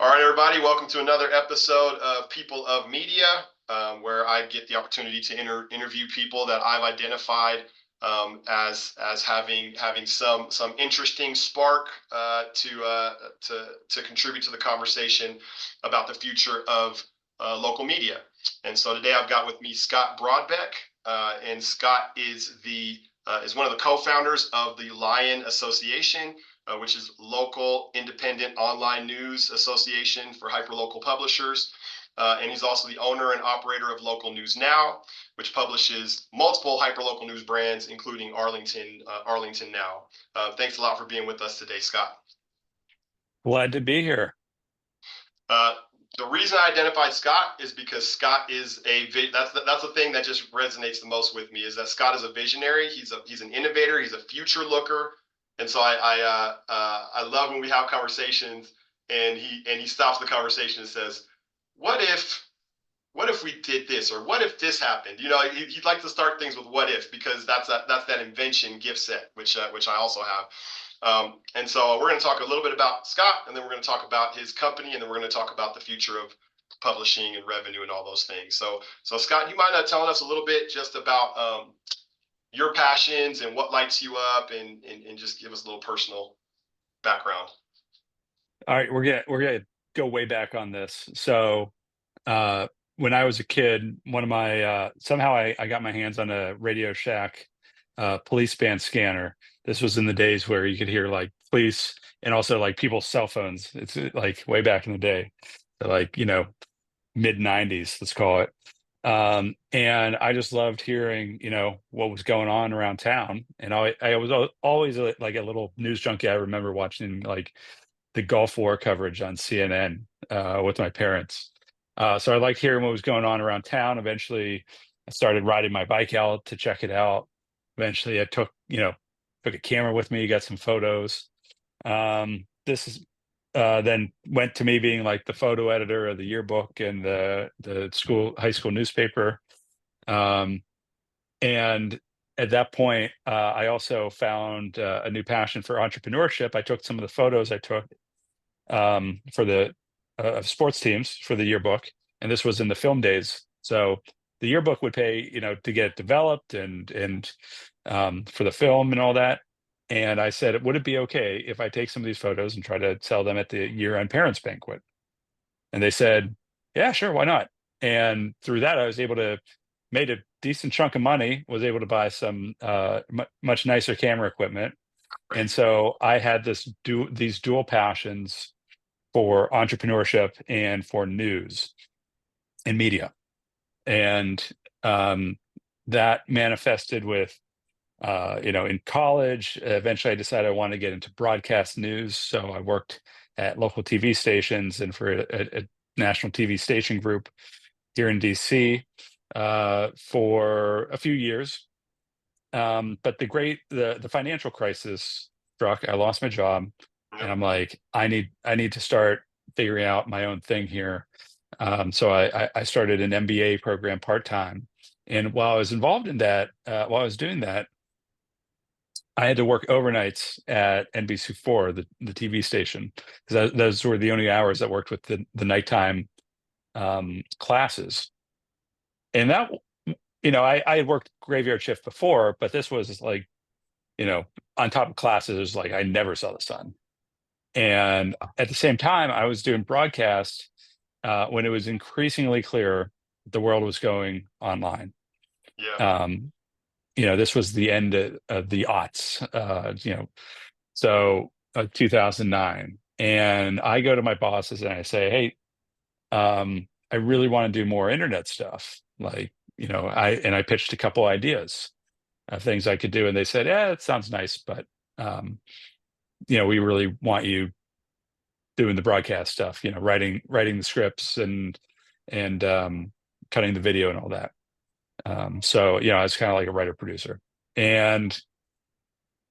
All right, everybody, welcome to another episode of People of Media, where I get the opportunity to interview people that I've identified as having some interesting spark to contribute to the conversation about the future of local media. And so today I've got with me Scott Broadbeck, and Scott is one of the co-founders of the Lion Association, which is local independent online news association for hyperlocal publishers. And he's also the owner and operator of Local News Now, which publishes multiple hyperlocal news brands, including Arlington Now. Thanks a lot for being with us today, Scott. Glad to be here. The reason I identified Scott is because Scott is that's the thing that just resonates the most with me, is that Scott is a visionary. He's an innovator. He's a future looker. And so I love when we have conversations and he stops the conversation and says, what if we did this, or what if this happened? You know, he'd like to start things with what if, because that's that invention gift set, which I also have. And so we're going to talk a little bit about Scott, and then we're going to talk about his company, and then we're going to talk about the future of publishing and revenue and all those things. So Scott, you mind telling us a little bit just about your passions and what lights you up, and just give us a little personal background. All right, we're gonna go way back on this. So when I was a kid, one of my somehow I got my hands on a Radio Shack police band scanner. This was in the days where you could hear like police and also like people's cell phones. It's like way back in the day, like mid 90s, let's call it. And I just loved hearing, what was going on around town. And I was always like a little news junkie. I remember watching like the Gulf War coverage on CNN with my parents. So I liked hearing what was going on around town. Eventually, I started riding my bike out to check it out. Eventually, I took a camera with me, got some photos. This is then went to me being like the photo editor of the yearbook and the high school newspaper. Um, and at that point, I also found a new passion for entrepreneurship. I took some of the photos I took for the sports teams for the yearbook, and this was in the film days. So the yearbook would pay, to get it developed and for the film and all that. And I said, would it be okay if I take some of these photos and try to sell them at the year-end parents banquet? And they said, yeah, sure, why not? And through that, I was able to made a decent chunk of money, was able to buy some much nicer camera equipment. And so I had these dual passions for entrepreneurship and for news and media. And that manifested with in college. Eventually, I decided I wanted to get into broadcast news. So I worked at local TV stations and for a national TV station group here in DC for a few years. But the financial crisis struck. I lost my job, and I'm like, I need to start figuring out my own thing here. So I started an MBA program part-time. And while I was involved in that, while I was doing that, I had to work overnights at NBC4, the TV station, because those were the only hours that worked with the nighttime classes. And that, I had worked graveyard shift before, but this was like, on top of classes, it was like I never saw the sun. And at the same time, I was doing broadcast when it was increasingly clear the world was going online. Yeah. This was the end of the aughts, so 2009. And I go to my bosses and I say, hey, I really want to do more internet stuff. Like, I pitched a couple ideas of things I could do. And they said, yeah, it sounds nice, but, we really want you doing the broadcast stuff, writing the scripts and cutting the video and all that. So, I was kind of like a writer producer. And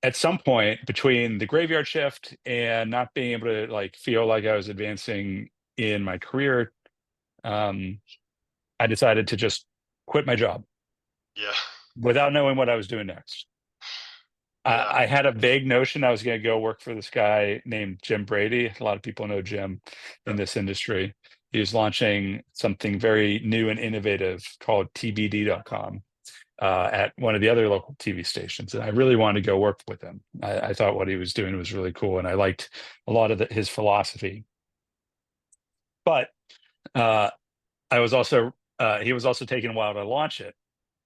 at some point between the graveyard shift and not being able to like feel like I was advancing in my career, I decided to just quit my job Yeah. without knowing what I was doing next. Yeah. I had a vague notion I was going to go work for this guy named Jim Brady. A lot of people know Jim in Yep. this industry. He was launching something very new and innovative called TBD.com at one of the other local TV stations. And I really wanted to go work with him. I thought what he was doing was really cool. And I liked a lot of his philosophy. But uh, he was also taking a while to launch it.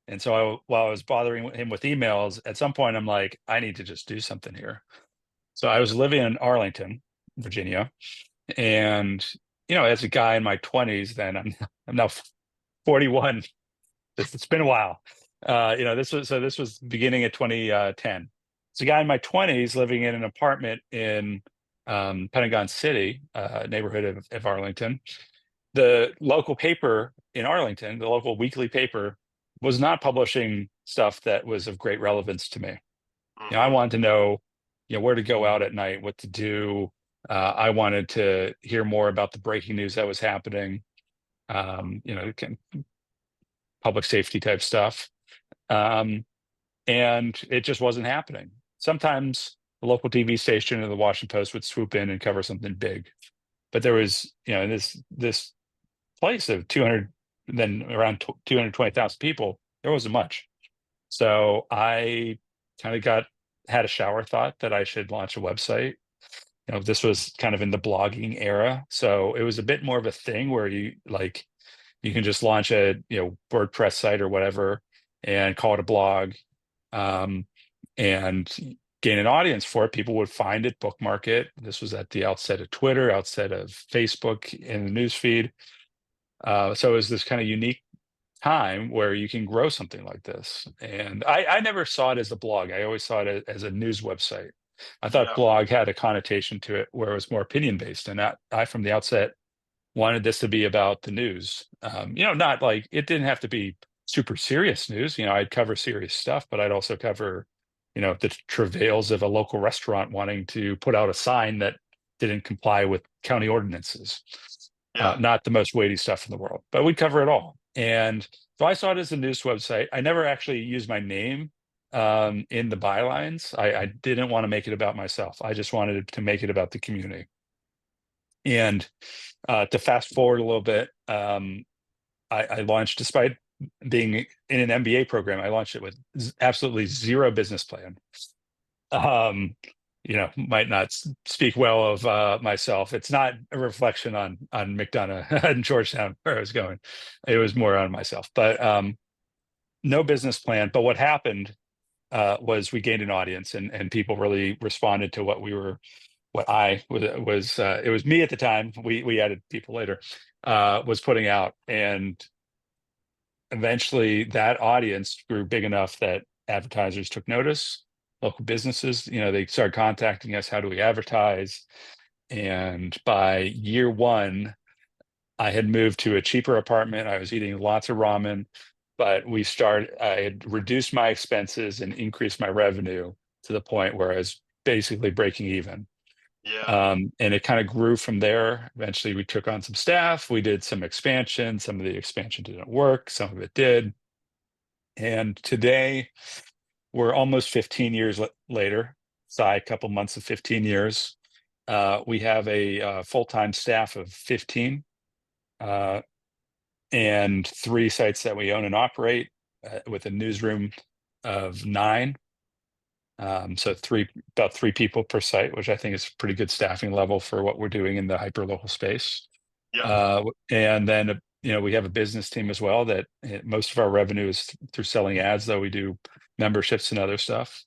And so while I was bothering him with emails, at some point I'm like, I need to just do something here. So I was living in Arlington, Virginia, and as a guy in my 20s, then I'm now 41. It's been a while. This was beginning of 2010. It's a guy in my 20s living in an apartment in Pentagon City, neighborhood of Arlington. The local paper in Arlington, the local weekly paper, was not publishing stuff that was of great relevance to me. I Hmm. wanted to know, where to go out at night, what to do. I wanted to hear more about the breaking news that was happening. Public safety type stuff. Um, and it just wasn't happening. Sometimes the local TV station or the Washington Post would swoop in and cover something big, but there was, this place of 200, then around 220,000 people, there wasn't much. So I kind of had a shower thought that I should launch a website. This was kind of in the blogging era, so it was a bit more of a thing where you can just launch a WordPress site or whatever and call it a blog, um, and gain an audience for it. People would find it, bookmark it. This was at the outset of Twitter, outset of Facebook in the newsfeed. So it was this kind of unique time where you can grow something like this. And I never saw it as a blog. I always saw it as a news website. I thought Yeah. blog had a connotation to it where it was more opinion based. And I from the outset, wanted this to be about the news. Not like it didn't have to be super serious news. I'd cover serious stuff, but I'd also cover, the travails of a local restaurant wanting to put out a sign that didn't comply with county ordinances. Yeah. Not the most weighty stuff in the world, but we'd cover it all. And so I saw it as a news website. I never actually used my name in the bylines. I didn't want to make it about myself. I just wanted to make it about the community. And to fast forward a little bit, I launched, despite being in an MBA program, I launched it with absolutely zero business plan. Might not speak well of myself. It's not a reflection on McDonough and Georgetown where I was going. It was more on myself, but no business plan. But what happened was we gained an audience, and people really responded to what I was it was me at the time. We added people later. Was putting out, and eventually that audience grew big enough that advertisers took notice. Local businesses, they started contacting us. How do we advertise? And by year one, I had moved to a cheaper apartment. I was eating lots of ramen, but I had reduced my expenses and increased my revenue to the point where I was basically breaking even. Yeah. And it kind of grew from there. Eventually, we took on some staff. We did some expansion. Some of the expansion didn't work. Some of it did. And today, we're almost 15 years later. A couple months of 15 years. We have a full-time staff of 15 uh, and 3 sites that we own and operate with a newsroom of 9. So about 3 people per site, which I think is a pretty good staffing level for what we're doing in the hyper local space. Yeah. And then we have a business team as well that most of our revenue is through selling ads, though we do memberships and other stuff.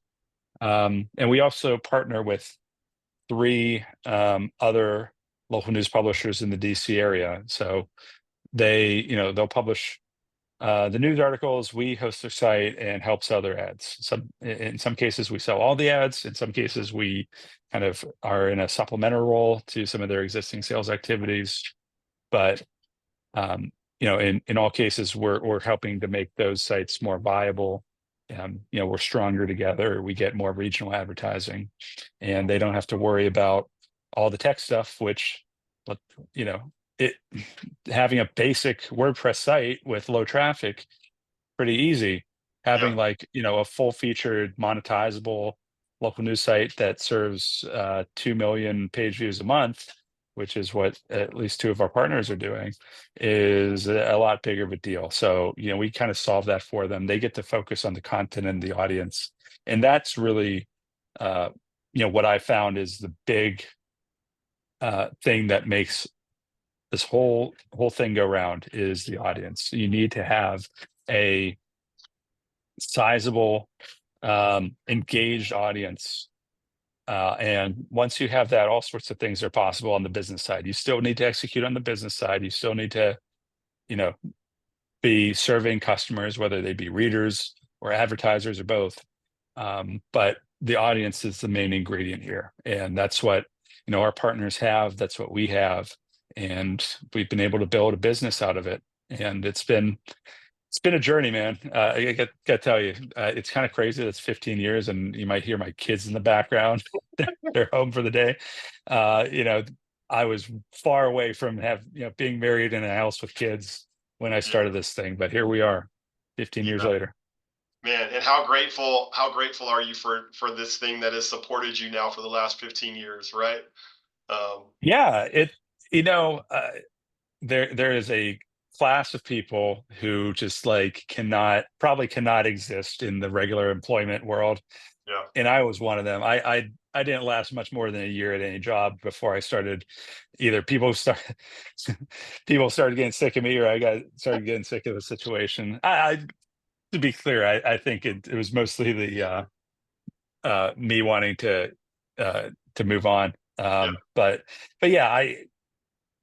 And we also partner with 3 other local news publishers in the DC area. So they'll publish the news articles, we host their site and help sell their ads. In some cases, we sell all the ads. In some cases, we kind of are in a supplementary role to some of their existing sales activities. But in all cases, we're helping to make those sites more viable. We're stronger together. We get more regional advertising, and they don't have to worry about all the tech stuff, which, you know, it having a basic WordPress site with low traffic, pretty easy. Yeah. Having a full featured monetizable local news site that serves 2 million page views a month, which is what at least two of our partners are doing, is a lot bigger of a deal. So, we kind of solve that for them. They get to focus on the content and the audience. And that's really, what I found is the big thing that makes this whole thing go round is the audience. You need to have a sizable, engaged audience. And once you have that, all sorts of things are possible on the business side. You still need to execute on the business side. You still need to, you know, be serving customers, whether they be readers or advertisers or both. But the audience is the main ingredient here. And that's what, our partners have. That's what we have. And we've been able to build a business out of it. And it's been a journey, man. I got to tell you, it's kind of crazy. That's 15 years, and you might hear my kids in the background. They're home for the day. I was far away from being married in a house with kids when I Yeah, started this thing, but here we are, 15 years yeah, later. man. And how grateful are you for this thing that has supported you now for the last 15 years, right? Um, Yeah, you know, uh, there is a class of people who just like probably cannot exist in the regular employment world, yeah, and I was one of them. I didn't last much more than a year at any job before I started. Either people started getting sick of me, or I got started getting sick of the situation. To be clear, I think it was mostly the me wanting to move on. yeah, But yeah, I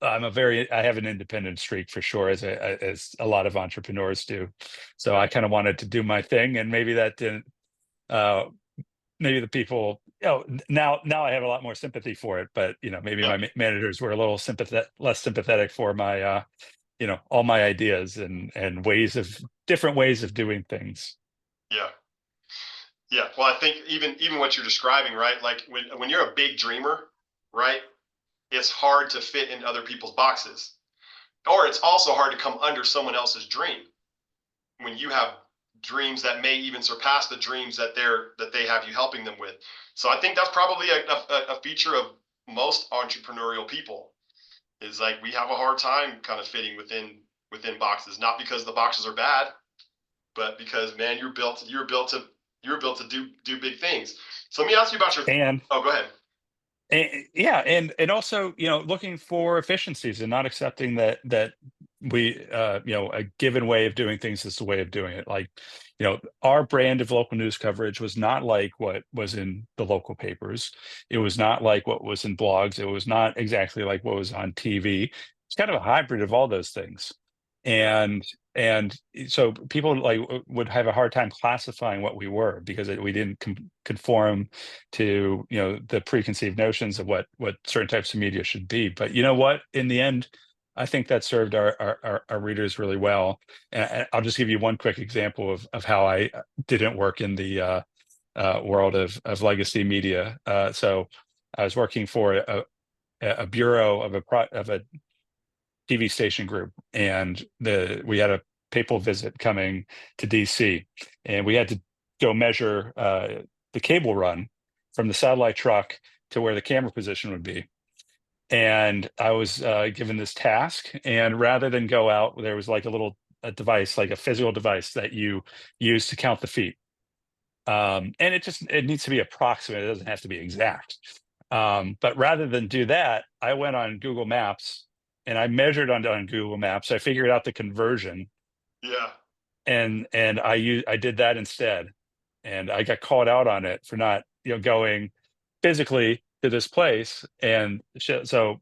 have an independent streak for sure, as a lot of entrepreneurs do. So yeah, I kind of wanted to do my thing, and maybe that didn't. Uh, Maybe the people, now I have a lot more sympathy for it, but maybe yeah, my managers were a little less sympathetic for my, all my ideas and different ways of doing things. yeah. Yeah. Well, I think even what you're describing, right? Like when you're a big dreamer, right? It's hard to fit in other people's boxes, or it's also hard to come under someone else's dream when you have dreams that may even surpass the dreams that they have you helping them with. So I think that's probably a feature of most entrepreneurial people is like we have a hard time kind of fitting within boxes, not because the boxes are bad, but because man, you're built to do big things. So let me ask you about your. And Oh, go ahead. yeah, and also, looking for efficiencies and not accepting that a given way of doing things is the way of doing it. Like, our brand of local news coverage was not like what was in the local papers. It was not like what was in blogs. It was not exactly like what was on TV. It's kind of a hybrid of all those things. Yeah, And so people like would have a hard time classifying what we were, because we didn't conform to the preconceived notions of what certain types of media should be. But you know what, in the end, I think that served our readers really well. And I'll just give you one quick example of how I didn't work in the world of legacy media. So I was working for a bureau of a TV station group, and we had a papal visit coming to DC, and we had to go measure the cable run from the satellite truck to where the camera position would be. And I was given this task, and rather than go out, there was like a device, like a physical device that you use to count the feet. And it needs to be approximate. It doesn't have to be exact. But rather than do that, I went on Google Maps and I measured on Google Maps. I figured out the conversion, yeah, and I did that instead. And I got called out on it for not, going physically to this place. And so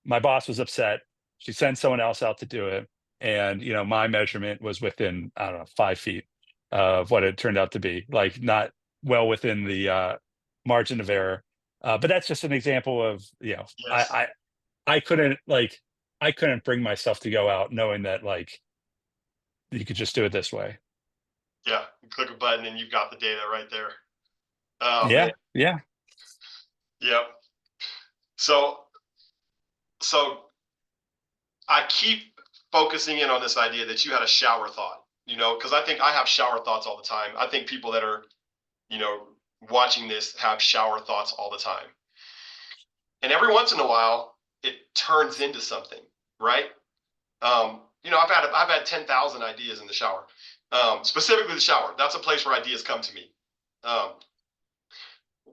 my boss was upset. She sent someone else out to do it. And, my measurement was within, I don't know, 5 feet of what it turned out to be, like not well within the margin of error. But that's just an example of, yes, I I couldn't bring myself to go out knowing that like you could just do it this way. yeah. You click a button and you've got the data right there. Oh man, Yeah. Yeah. yeah. So so I keep focusing in on this idea that you had a shower thought. Because I think I have shower thoughts all the time. I think people that are, you know, watching this have shower thoughts all the time. And every once in a while, it turns into something, right? I've had 10,000 ideas in the shower. Specifically the shower. That's a place where ideas come to me. Um,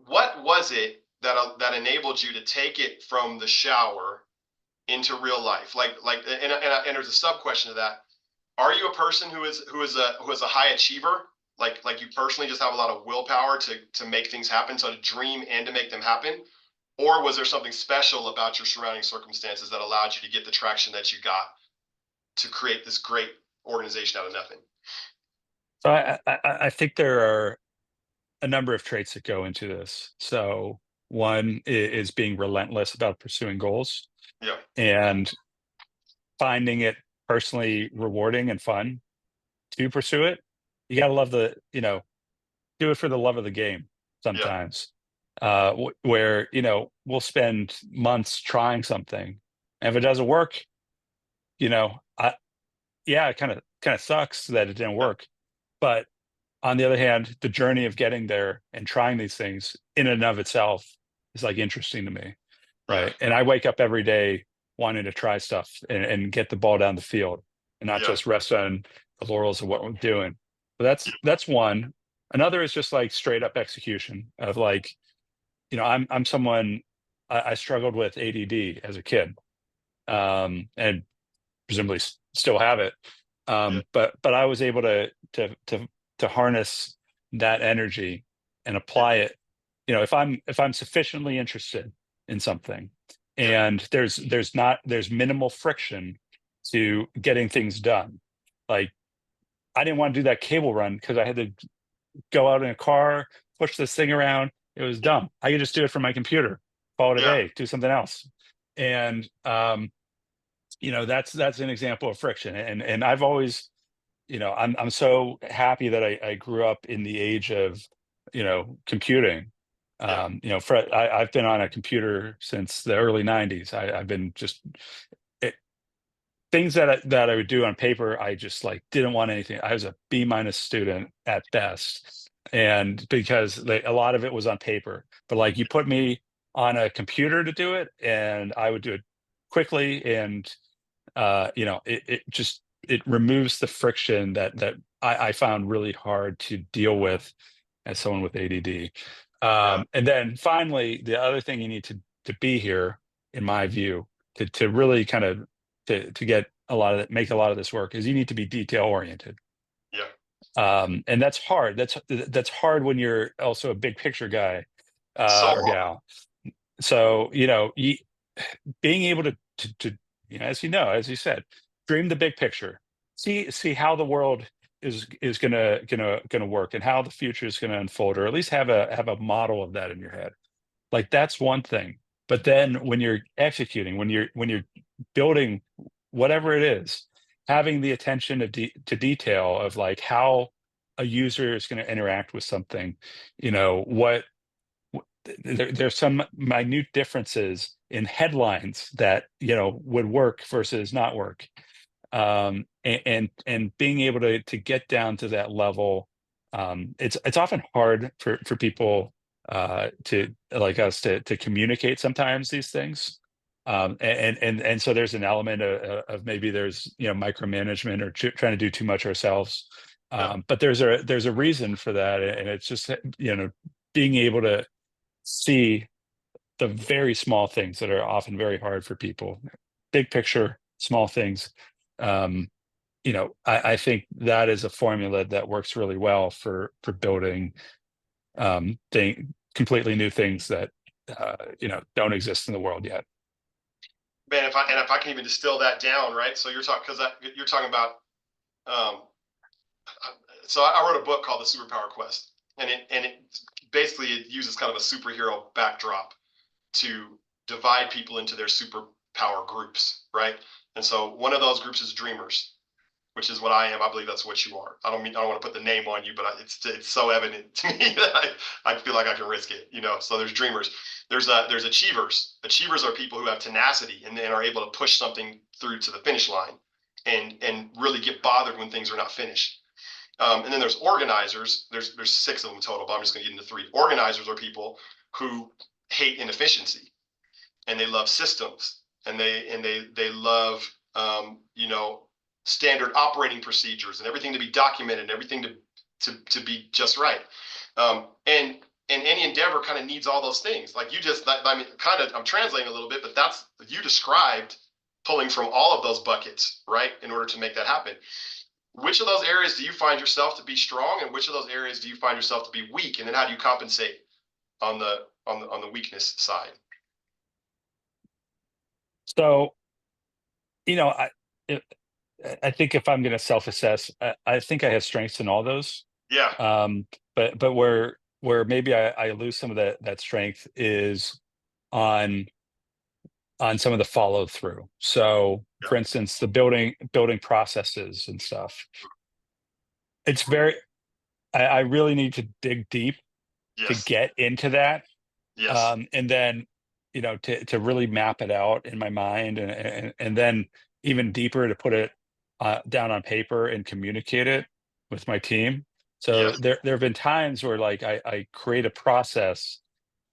what was it that enabled you to take it from the shower into real life? And there's a sub question to that. Are you a person who is a high achiever? Like you personally just have a lot of willpower to make things happen, so to dream and to make them happen? Or was there something special about your surrounding circumstances that allowed you to get the traction that you got to create this great organization out of nothing? So I think there are a number of traits that go into this. So one is being relentless about pursuing goals Yeah, and finding it personally rewarding and fun to pursue it. You got to love do it for the love of the game yeah, sometimes. Where, we'll spend months trying something. And if it doesn't work, you know, I, yeah, it kind of sucks that it didn't yeah, work. But on the other hand, the journey of getting there and trying these things in and of itself is like interesting to me. yeah, Right. And I wake up every day wanting to try stuff and get the ball down the field and not yeah, just rest on the laurels of what we're doing. But that's one. Another is just like straight up execution of like, I'm someone I struggled with ADD as a kid. And presumably still have it. yeah, But I was able to harness that energy and yeah, apply it. If I'm sufficiently interested in something, yeah, and there's minimal friction to getting things done. Like I didn't want to do that cable run because I had to go out in a car, push this thing around. It was dumb. I could just do it from my computer, call it a yeah, day, do something else. And that's an example of friction. And I've always, I'm so happy that I grew up in the age of, computing. yeah, I've been on a computer since the early 90s. I've been just it, things that I would do on paper. I just like didn't want anything. I was a B- student at best, and because a lot of it was on paper. But like you put me on a computer to do it, and I would do it quickly and it removes the friction that I found really hard to deal with as someone with ADD. yeah, And then finally, the other thing you need to be here, in my view, to really kind of to get a lot of it, make a lot of this work, is you need to be detail oriented. yeah. And that's hard. That's hard when you're also a big picture guy So or hard. gal. So being able to as you said, dream the big picture, see how the world is gonna work and how the future is gonna unfold, or at least have a model of that in your head. Like that's one thing. But then when you're executing, when you're building whatever it is, having the attention to detail of like how a user is going to interact with something, what there's some minute differences in headlines that would work versus not work, and being able to get down to that level. It's often hard for people to like us to communicate sometimes these things. And so there's an element of maybe there's micromanagement or trying to do too much ourselves. Yeah, But there's a reason for that, and it's just being able to see the very small things that are often very hard for people. Big picture, small things. Um, I think that is a formula that works really well for building completely new things that don't exist in the world yet. man. If I can even distill that down, right? So you're talking about. Um, so I wrote a book called The Superpower Quest, and it basically it uses kind of a superhero backdrop to divide people into their superpower groups, right? And so one of those groups is dreamers, which is what I am. I believe that's what you are. I don't want to put the name on you, but it's so evident to me that I feel like I can risk it. So there's dreamers. There's achievers. Achievers are people who have tenacity and are able to push something through to the finish line, and really get bothered when things are not finished. And then there's organizers. There's six of them total, but I'm just going to get into three. Organizers are people who hate inefficiency and they love systems and they love standard operating procedures and everything to be documented and everything to be just right. And any endeavor kind of needs all those things. Like you just, I mean, kind of, I'm translating a little bit, but that's you described pulling from all of those buckets, right, in order to make that happen. Which of those areas do you find yourself to be strong, and which of those areas do you find yourself to be weak? And then how do you compensate on the weakness side? So, you know, it, I think if I'm going to self-assess, I think I have strengths in all those. Yeah, Um, but where maybe I lose some of that strength is on some of the follow through. So, yeah, for instance, the building processes and stuff. It's very I really need to dig deep to yes, get into that, yes, and then to really map it out in my mind, and then even deeper to put it down on paper and communicate it with my team. So yes, there have been times where like I create a process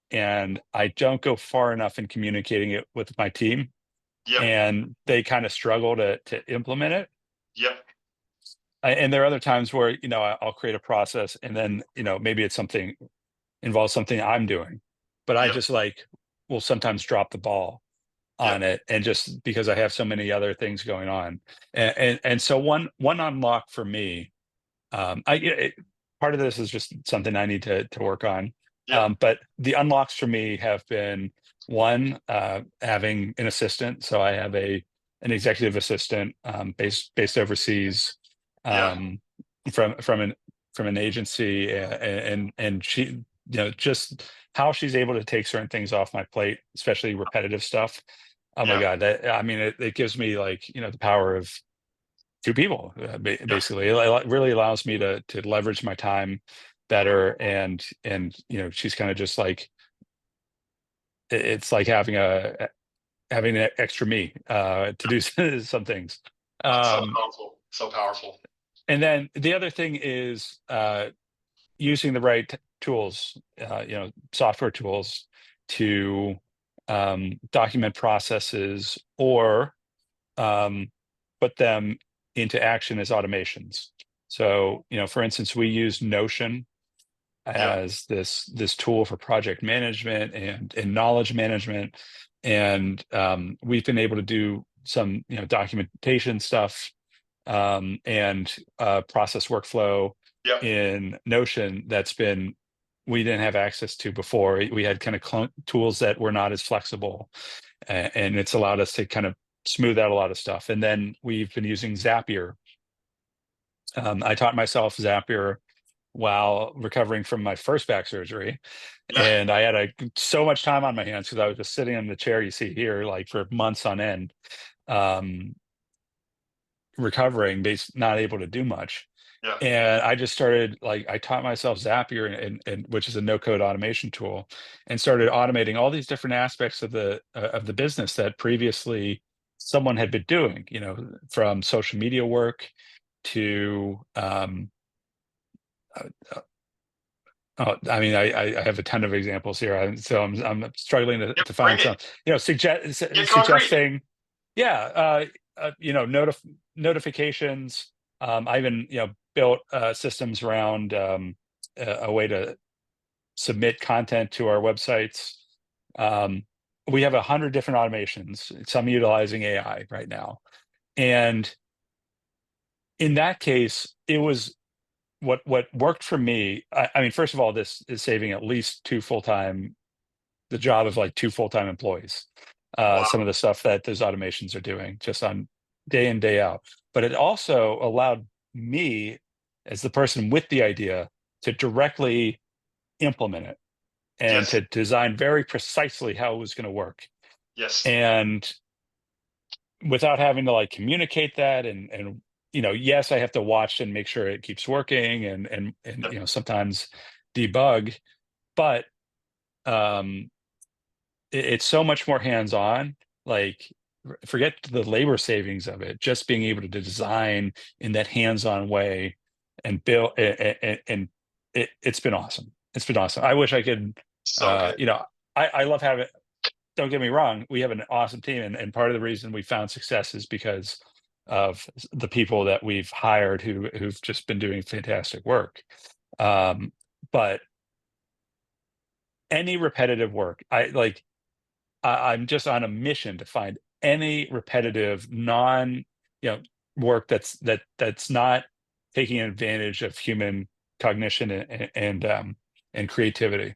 and I don't go far enough in communicating it with my team, yep, and they kind of struggle to implement it. yep, And there are other times where I'll create a process and then maybe it's something involves something I'm doing, but I yep, just like will sometimes drop the ball yep, on it, and just because I have so many other things going on, and so one unlock for me, part of this is just something I need to work on, yep, but the unlocks for me have been one, having an assistant. So I have an executive assistant, based overseas, yeah, um, from an agency, and she, just how she's able to take certain things off my plate, especially repetitive stuff. Oh my yeah, God, I mean, it gives me like the power of two people, yeah. basically. It really allows me to leverage my time better, and she's kind of just like it's like having an extra me to do some things. That's so Um, powerful, so powerful. and then the other thing is using the right tools, software tools to document processes, or um, put them into action as automations. So, for instance, we use Notion Yeah, as this tool for project management and knowledge management, and we've been able to do some documentation stuff, and process workflow yeah, in Notion that's been we didn't have access to before. We had kind of tools that were not as flexible, and it's allowed us to kind of smooth out a lot of stuff. And then we've been using Zapier. I taught myself Zapier while recovering from my first back surgery, yeah, and I had so much time on my hands because I was just sitting in the chair you see here, like for months on end, um, recovering, not able to do much. yeah, And I just started, like, I taught myself Zapier, and which is a no code automation tool, and started automating all these different aspects of the business that previously someone had been doing, from social media work to uh, I mean, I have a ton of examples here, so I'm struggling yeah. to Bring find it. some, Get concrete. suggesting, yeah, notifications. I even built systems around a way to submit content to our websites. Um, we have 100 different automations, some utilizing AI right now, and in that case, it was what worked for me. I mean, first of all, this is saving at least the job of like two full-time employees. Some Wow. of the stuff that those automations are doing just on day in, day out. But it also allowed me, as the person with the idea, to directly implement it and Yes, to design very precisely how it was going to work. yes, And without having to like communicate that, and yes, I have to watch and make sure it keeps working, and yep, sometimes debug, but um it's so much more hands-on. Like, forget the labor savings of it, just being able to design in that hands-on way, and build, and it's been awesome. It's been awesome. I wish I could, So good. I love having, don't get me wrong, we have an awesome team, and part of the reason we found success is because of the people that we've hired who've just been doing fantastic work. Um, but any repetitive work, I'm just on a mission to find any repetitive, you know, work that's not taking advantage of human cognition and creativity.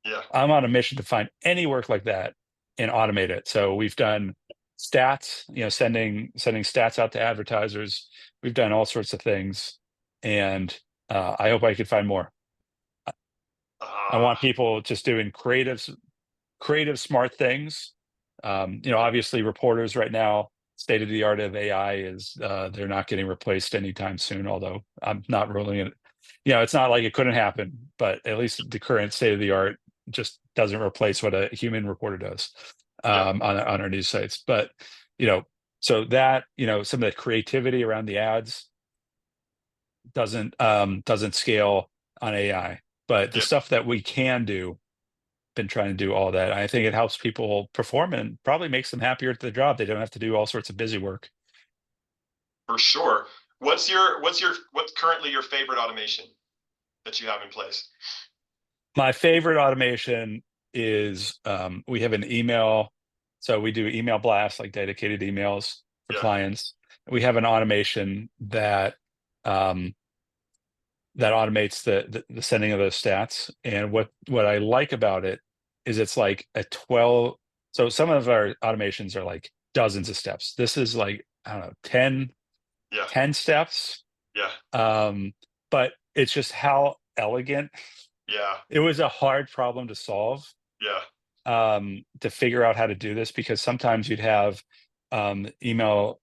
Yeah. I'm on a mission to find any work like that and automate it. So we've done stats, sending stats out to advertisers. We've done all sorts of things, and I hope I could find more. I Uh, want people just doing creative, smart things. Obviously, reporters right now, state of the art of AI is they're not getting replaced anytime soon. Although I'm not ruling it. It's not like it couldn't happen, but at least the current state of the art just doesn't replace what a human reporter does yeah. on our news sites. But you know, so that some of the creativity around the ads doesn't scale on AI, but the Yeah. stuff that we can do, been trying to do all that. I think it helps people perform and probably makes them happier at the job. They don't have to do all sorts of busy work. For sure. What's currently your favorite automation that you have in place? My favorite automation is we have an email. So we do email blasts, like dedicated emails for Yeah. clients. We have an automation um, that automates the sending of those stats. And what I like about it is it's like a 12. So some of our automations are like dozens of steps. This is like, I don't know, Yeah. 10 steps. Yeah. Um, but it's just how elegant. Yeah. It was a hard problem to solve, Yeah. to figure out how to do this, because sometimes you'd have email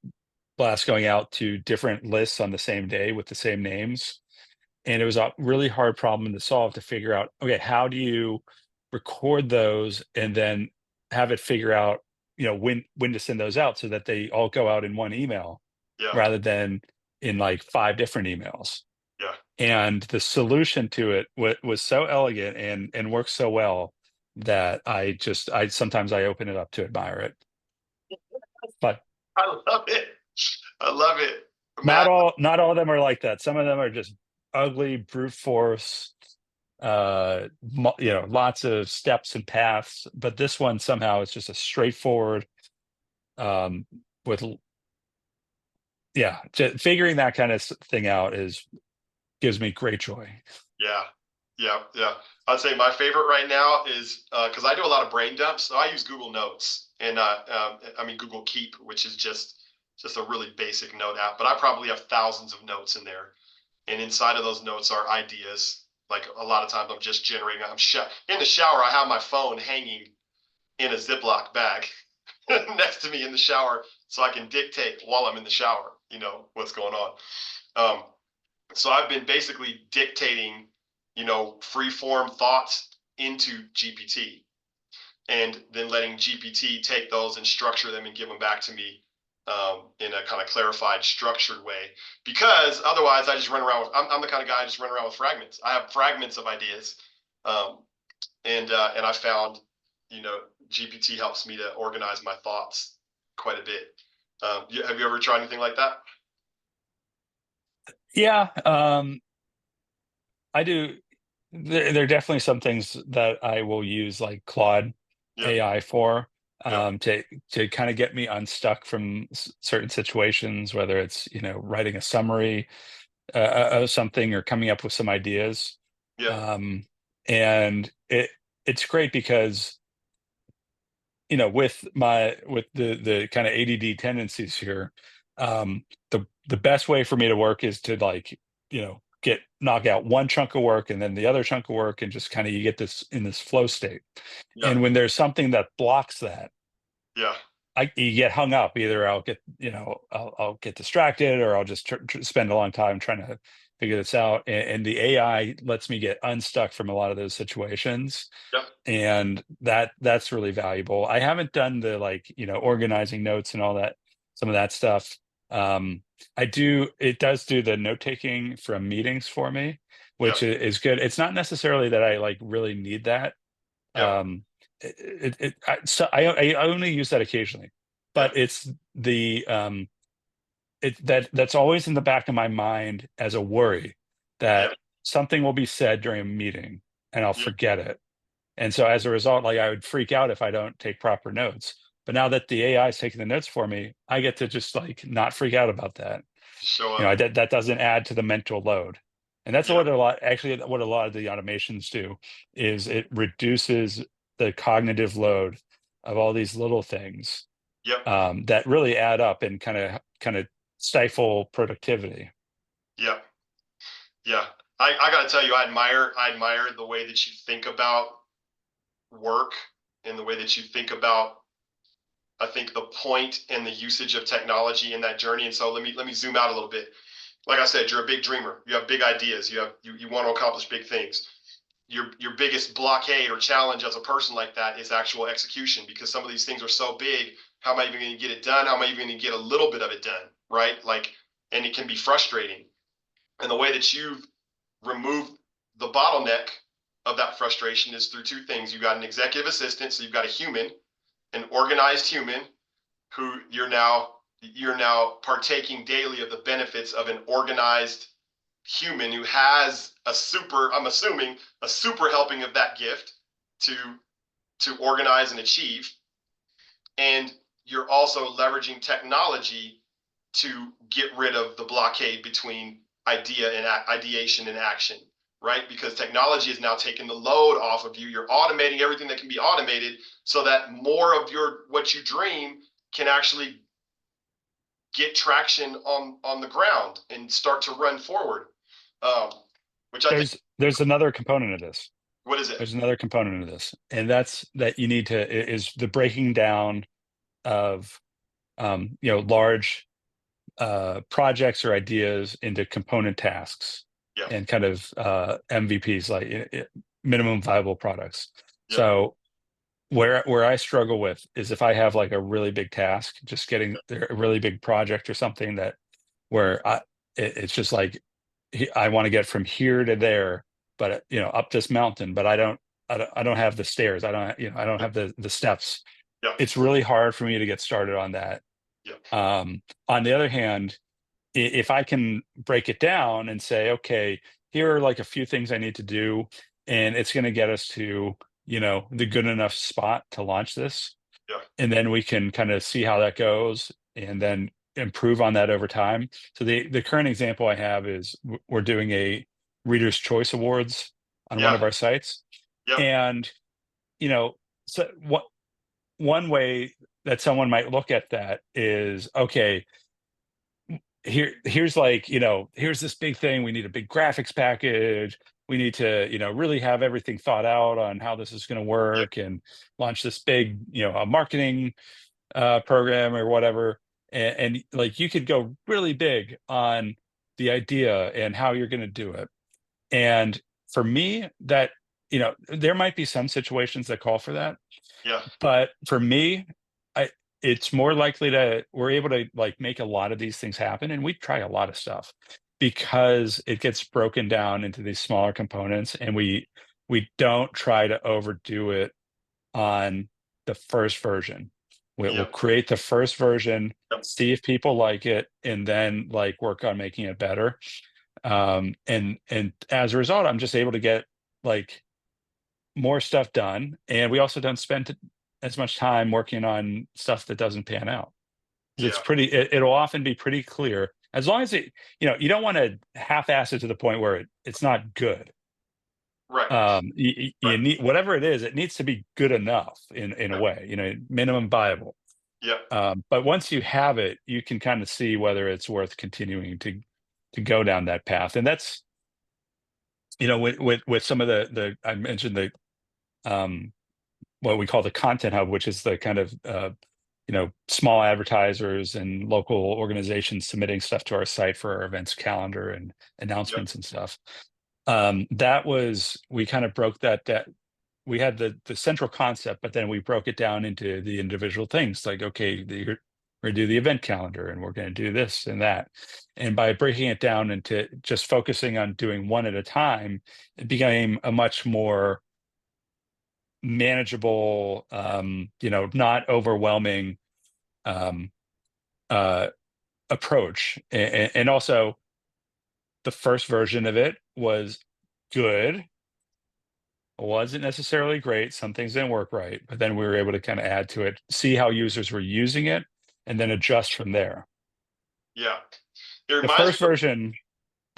blasts going out to different lists on the same day with the same names. And it was a really hard problem to solve, to figure out, okay, how do you record those and then have it figure out, when to send those out so that they all go out in one email Yeah. rather than in like five different emails. Yeah. And the solution to it was so elegant and works so well that I sometimes I open it up to admire it. But I love it. I love it. not Matt, all of them are like that. Some of them are just ugly brute force, lots of steps and paths. But this one somehow is just a straightforward, um, with figuring that kind of thing out is gives me great joy. yeah. Yeah. Yeah. I'd say my favorite right now is because I do a lot of brain dumps. So I use Google Notes and I mean Google Keep, which is just a really basic note app. But I probably have thousands of notes in there. And inside of those notes are ideas. Like a lot of times I'm just generating. In the shower. I have my phone hanging in a Ziploc bag next to me in the shower, so I can dictate while I'm in the shower. What's going on. Um, so I've been basically dictating, free form thoughts into GPT, and then letting GPT take those and structure them and give them back to me in a kind of clarified, structured way. Because otherwise, I just run around with. I'm the kind of guy I just run around with fragments. I have fragments of ideas, um, and I found, you know, GPT helps me to organize my thoughts quite a bit. Have you ever tried anything like that? Yeah, I do. There are definitely some things that I will use like Claude Yeah, AI for, yeah, to kind of get me unstuck from certain situations, whether it's writing a summary of something or coming up with some ideas. yeah, And it's great because with the kind of ADD tendencies here, the best way for me to work is to like get knock out one chunk of work and then the other chunk of work, and just kind of you get this in this flow state. yeah, And when there's something that blocks that, yeah, you get hung up. Either I'll get distracted, or I'll just spend a long time trying to figure this out. And the AI lets me get unstuck from a lot of those situations, yeah, and that's really valuable. I haven't done the organizing notes and all that, some of that stuff. It does do the note taking from meetings for me, Yep. which is good. It's not necessarily that I like really need that. Yep. Um, so I only use that occasionally, Yep. but it's the that's always in the back of my mind as a worry Yep. that something will be said during a meeting and I'll Yep. forget it. And so as a result, like I would freak out if I don't take proper notes. But now that the AI is taking the notes for me, I get to just like not freak out about that. Show You know, up. that doesn't add to the mental load. And that's Yep. what a lot of the automations do is it reduces the cognitive load of all these little things Yep. that really add up and kind of stifle productivity. Yep. Yeah. I gotta tell you, I admire the way that you think about work and the way that you think about, I think, the point and the usage of technology in that journey. And so let me zoom out a little bit. Like I said, you're a big dreamer. You have big ideas. You want to accomplish big things. Your biggest blockade or challenge as a person like that is actual execution, because some of these things are so big. How am I even going to get it done? How am I even going to get a little bit of it done? Right? Like, and it can be frustrating. And the way that you've removed the bottleneck of that frustration is through two things. You've got an executive assistant, so you've got a human, an organized human, who you're now partaking daily of the benefits of an organized human who has a super, I'm assuming, a super helping of that gift to organize and achieve. And you're also leveraging technology to get rid of the blockade between ideation and action, right? Because technology is now taking the load off of you. You're automating everything that can be automated so that more of your what you dream can actually get traction on the ground and start to run forward. Um, which I think, There's another component of this. what is it? There's another component of this, and that's that you need to is the breaking down of large projects or ideas into component tasks Yeah, and kind of MVPs, like minimum viable products. yeah, So where I struggle with is if I have like a really big task, just getting a really big project or something that where it's just like I want to get from here to there, but up this mountain, but I don't have the stairs. I don't yeah, have the steps. yeah, It's really hard for me to get started on that. yeah, On the other hand, if I can break it down and say, okay, here are like a few things I need to do, and it's going to get us to, the good enough spot to launch this. yeah, And then we can kind of see how that goes and then improve on that over time. So the current example I have is we're doing a Reader's Choice Awards on one yeah, of our sites. yeah, And, you know, so what one way that someone might look at that is, okay, here's like, here's this big thing. We need a big graphics package. We need to, really have everything thought out on how this is going to yeah, work and launch this big, a marketing program or whatever. And like you could go really big on the idea and how you're going to do it. And for me, that, there might be some situations that call for that, yeah, but for me, I it's more likely that we're able to like make a lot of these things happen, and we try a lot of stuff because it gets broken down into these smaller components, and we don't try to overdo it on the first version. We'll yeah, create the first version, yeah, see if people like it, and then like work on making it better. And as a result, I'm just able to get like more stuff done, and we also don't spend as much time working on stuff that doesn't pan out. 'Cause yeah. it'll often be pretty clear as long as you don't want to half-ass it to the point where it's not good. Right, You right. need whatever it is, it needs to be good enough in a Yeah, way, minimum viable. yeah, But once you have it, you can kind of see whether it's worth continuing to go down that path. And that's, with some of the I mentioned the um what we call the content hub, which is the kind of small advertisers and local organizations submitting stuff to our site for our events calendar and yeah, announcements and stuff. That was we kind of broke that we had the central concept, but then we broke it down into the individual things. Like, okay, we're going to do the event calendar, and we're going to do this and that. And by breaking it down into just focusing on doing one at a time, it became a much more manageable, not overwhelming um, uh, approach. And also, the first version of it was good. Wasn't necessarily great. Some things didn't work right, but then we were able to kind of add to it, see how users were using it, and then adjust from there. Yeah. It The reminds me first version,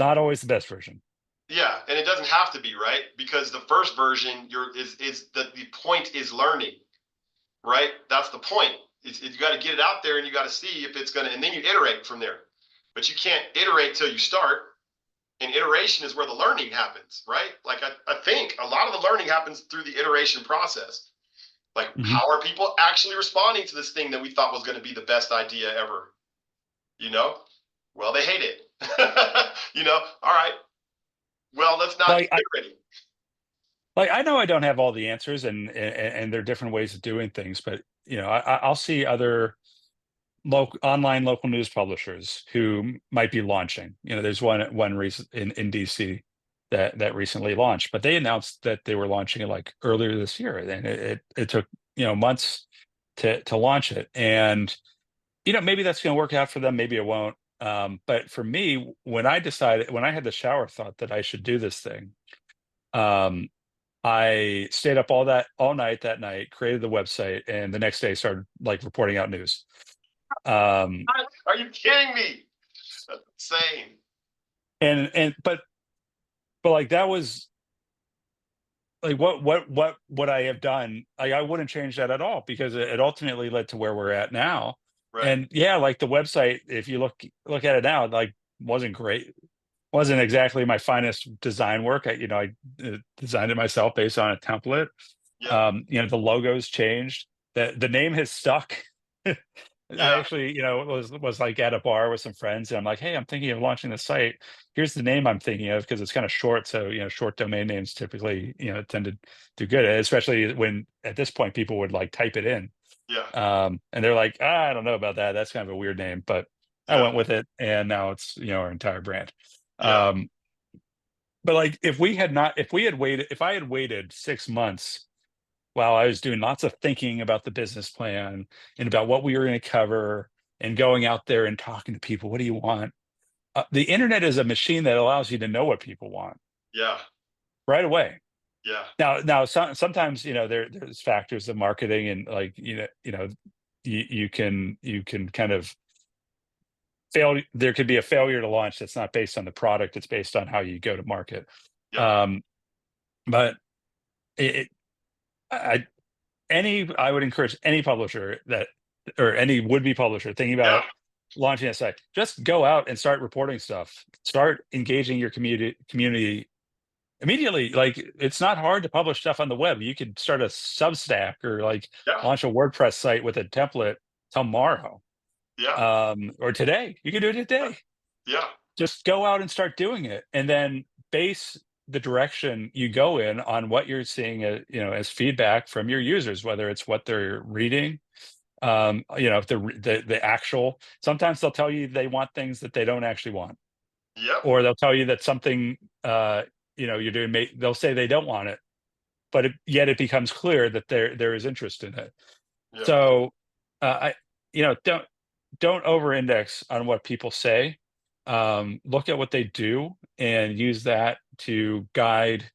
not always the best version. Yeah, and it doesn't have to be, right? Because the first version, is the point is learning, right? That's the point. You got to get it out there, and you got to see if it's gonna, and then you iterate from there. But you can't iterate till you start, and iteration is where the learning happens, right? Like I think a lot of the learning happens through the iteration process. Like, Mhm. how are people actually responding to this thing that we thought was going to be the best idea ever? You know, well, they hate it. All right. Well, let's not Like keep iterating. I know I don't have all the answers, and there are different ways of doing things, but I'll see other online local news publishers who might be launching. There's one recent in DC that recently launched, but they announced that they were launching it like earlier this year, and it took months to launch it. And maybe that's going to work out for them, maybe it won't. But for me, when I had the shower thought that I should do this thing, um, I stayed up all night that night, created the website, and the next day started like reporting out news. Um, Are you kidding me? That's insane. and but like that was like what I have done. Like, I wouldn't change that at all, because it ultimately led to where we're at now. Right. And yeah, like the website, if you look at it now, like wasn't great, wasn't exactly my finest design work. I designed it myself based on a template. Yep. The logo's changed. The name has stuck. I Yeah. actually, was like at a bar with some friends, and I'm like, "Hey, I'm thinking of launching the site. Here's the name I'm thinking of," because it's kind of short. So, short domain names typically, tend to do good, especially when at this point people would like type it in. Yeah. And they're like, I don't know about that. That's kind of a weird name, but I Yeah. went with it, and now it's our entire brand. Yeah. Um, but like if I had waited 6 months while I was doing lots of thinking about the business plan and about what we were going to cover, and going out there and talking to people, what do you want? The internet is a machine that allows you to know what people want Yeah. right away. Yeah. Now, sometimes there's factors of marketing, and like you can kind of fail. There could be a failure to launch that's not based on the product; it's based on how you go to market. Yep. Um, but it, I I would encourage any publisher or any would-be publisher thinking Yeah. about launching a site, just go out and start reporting stuff. Start engaging your community immediately. Like, it's not hard to publish stuff on the web. You could start a Substack, or like Yeah. launch a WordPress site with a template tomorrow, Yeah. or today. You can do it today. Yeah. Just go out and start doing it, and then base the direction you go in on what you're seeing as feedback from your users, whether it's what they're reading. If the actual, sometimes they'll tell you they want things that they don't actually want, Yep. or they'll tell you that something you're doing, they'll say they don't want it, but yet it becomes clear that there is interest in it. Yep. So I don't over index on what people say. Look at what they do and use that to guide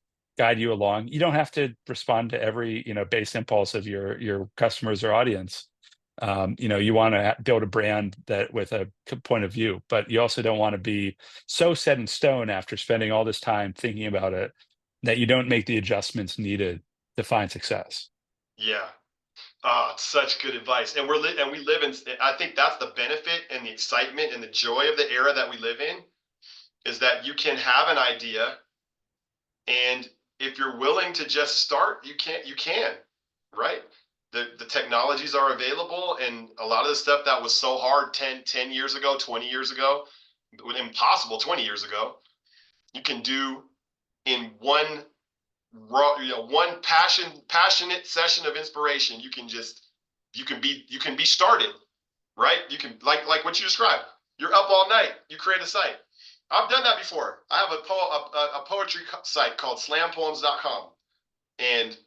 you along. You don't have to respond to every base impulse of your customers or audience. You want to build a brand that with a point of view, but you also don't want to be so set in stone after spending all this time thinking about it that you don't make the adjustments needed to find success. Yeah. It's such good advice. And we live in. I think that's the benefit and the excitement and the joy of the era that we live in, is that you can have an idea, and if you're willing to just start, you can, right? The technologies are available, and a lot of the stuff that was so hard 10 years ago, 20 years ago, impossible 20 years ago, you can do in one raw, one passionate session of inspiration. You can be started, right? You can like what you described. You're up all night. You create a site. I've done that before. I have a poetry site called slampoems.com, and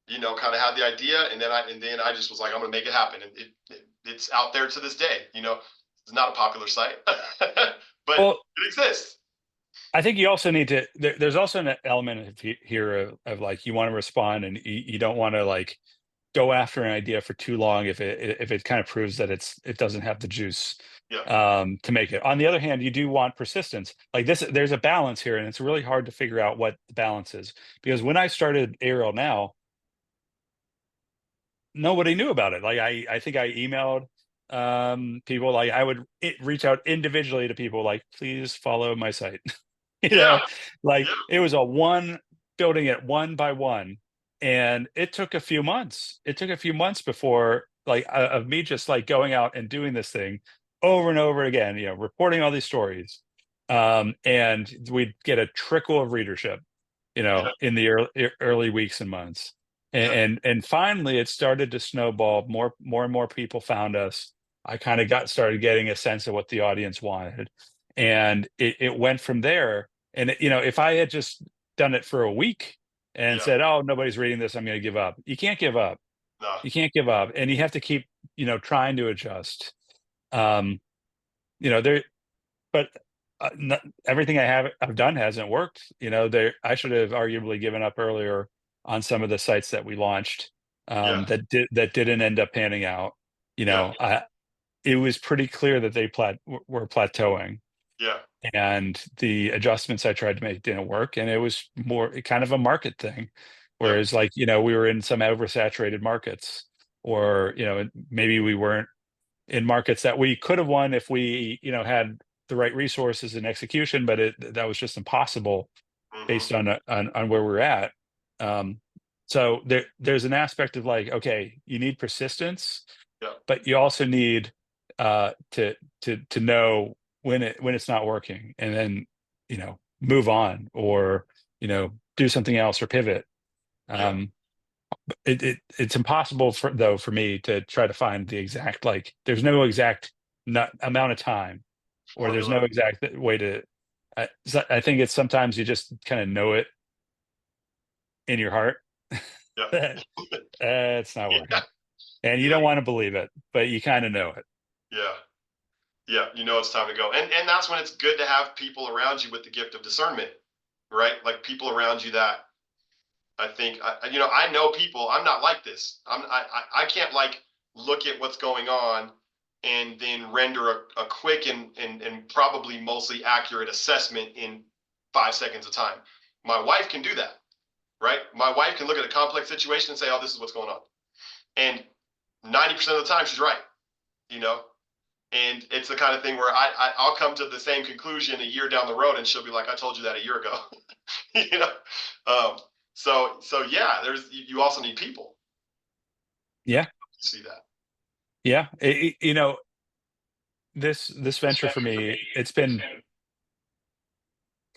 kind of had the idea, and then I just was like, I'm gonna make it happen, and it's out there to this day. It's not a popular site, but Well, it exists. I think you also need to. There's also an element here of like you want to respond, and you don't want to like go after an idea for too long if it kind of proves that it doesn't have the juice Yeah, to make it. On the other hand, you do want persistence. Like this, there's a balance here, and it's really hard to figure out what the balance is. Because when I started ARLnow, nobody knew about it. Like I think I emailed people, like I would reach out individually to people like, please follow my site. you yeah, know, like yeah, it was a one, building it one by one, and it took a few months. It took a few months before like of me just like going out and doing this thing over and over again, reporting all these stories, and we'd get a trickle of readership, yeah, in the early weeks and months, yeah, and finally it started to snowball. More and more people found us. I kind of started getting a sense of what the audience wanted, and it went from there. And if I had just done it for a week and yeah. said, oh, nobody's reading this, I'm going to give up. You can't give up. No, You can't give up, and you have to keep trying to adjust. um there but not, everything I've done hasn't worked. There, I should have arguably given up earlier on some of the sites that we launched, yeah, that didn't end up panning out. yeah, It was pretty clear that they were plateauing, yeah, and the adjustments I tried to make didn't work, and it was more kind of a market thing. yeah, Whereas, like, we were in some oversaturated markets, or maybe we weren't in markets that we could have won if we had the right resources and execution, but that was just impossible hmm, based on where we're at. um so there's an aspect of like, okay, you need persistence, yeah, but you also need to know when it's not working, and then move on, or do something else, or pivot. yeah, um it's impossible for me to try to find the exact, like, there's no exact not amount of time, or there's formula. no exact way to. I think it's sometimes you just kind of know it in your heart Yeah, that it's not yeah, working, and you yeah, don't want to believe it, but you kind of know it. yeah, yeah. It's time to go, and that's when it's good to have people around you with the gift of discernment, right? Like people around you that I think I know people. I'm not like this. I can't like look at what's going on and then render a quick and probably mostly accurate assessment in 5 seconds of time. My wife can do that, right? My wife can look at a complex situation and say, "Oh, this is what's going on," and 90% of the time she's right. You know, and it's the kind of thing where I'll come to the same conclusion a year down the road, and she'll be like, "I told you that a year ago." you know, um, so yeah, you also need people to Yeah, see that. yeah. This venture for me, it's been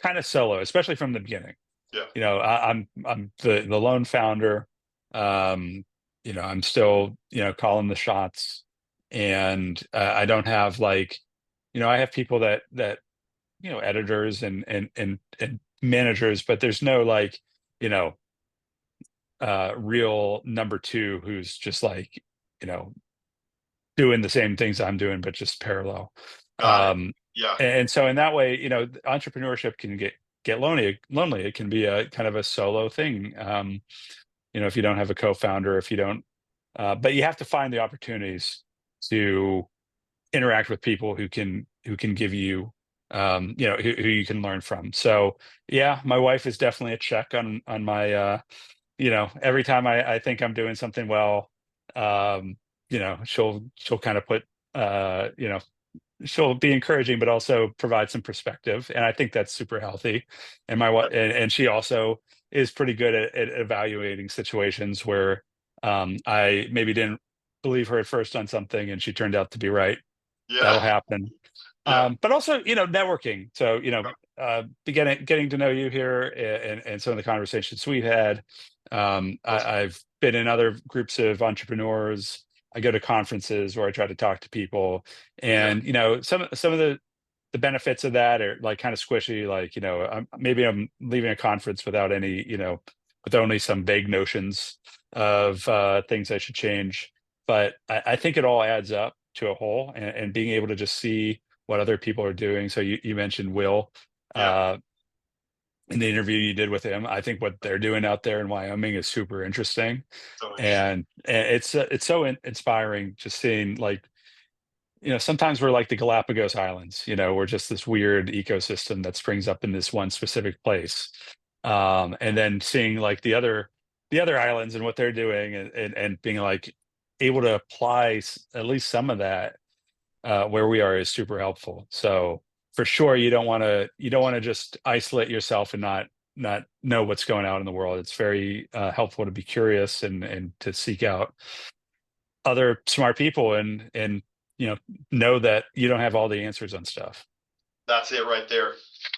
kind of solo, especially from the beginning. Yeah, I'm the lone founder. um I'm still calling the shots, and I don't have like, I have people that editors and managers, but there's no like, you know real number two who's just like, you know doing the same things I'm doing, but just parallel. got it. um Yeah, and so in that way, entrepreneurship can get lonely. It can be a kind of a solo thing, if you don't have a co-founder, if you don't. But you have to find the opportunities to interact with people who can give you, who you can learn from. So yeah, my wife is definitely a check on my, every time I think I'm doing something well, she'll kind of put, she'll be encouraging, but also provide some perspective, and I think that's super healthy. And and she also is pretty good at evaluating situations where, I maybe didn't believe her at first on something, and she turned out to be right. yeah, That'll happen. yeah, But also, networking. So, getting to know you here, and some of the conversations we've had. awesome. I've been in other groups of entrepreneurs, I go to conferences where I try to talk to people, Yeah. and some of the benefits of that are like kind of squishy. Like maybe I'm leaving a conference without any with only some vague notions of things I should change. But I think it all adds up to a whole, and being able to just see what other people are doing. So you mentioned Will. Yeah. Uh, in the interview you did with him, I think what they're doing out there in Wyoming is super interesting, So interesting. and it's so inspiring just seeing like sometimes we're like the Galapagos Islands. We're just this weird ecosystem that springs up in this one specific place, and then seeing like the other islands and what they're doing, and being like able to apply at least some of that where we are is super helpful. So for sure, you don't want to just isolate yourself and not know what's going on in the world. It's very helpful to be curious and to seek out other smart people, and know that you don't have all the answers on stuff. That's it right there.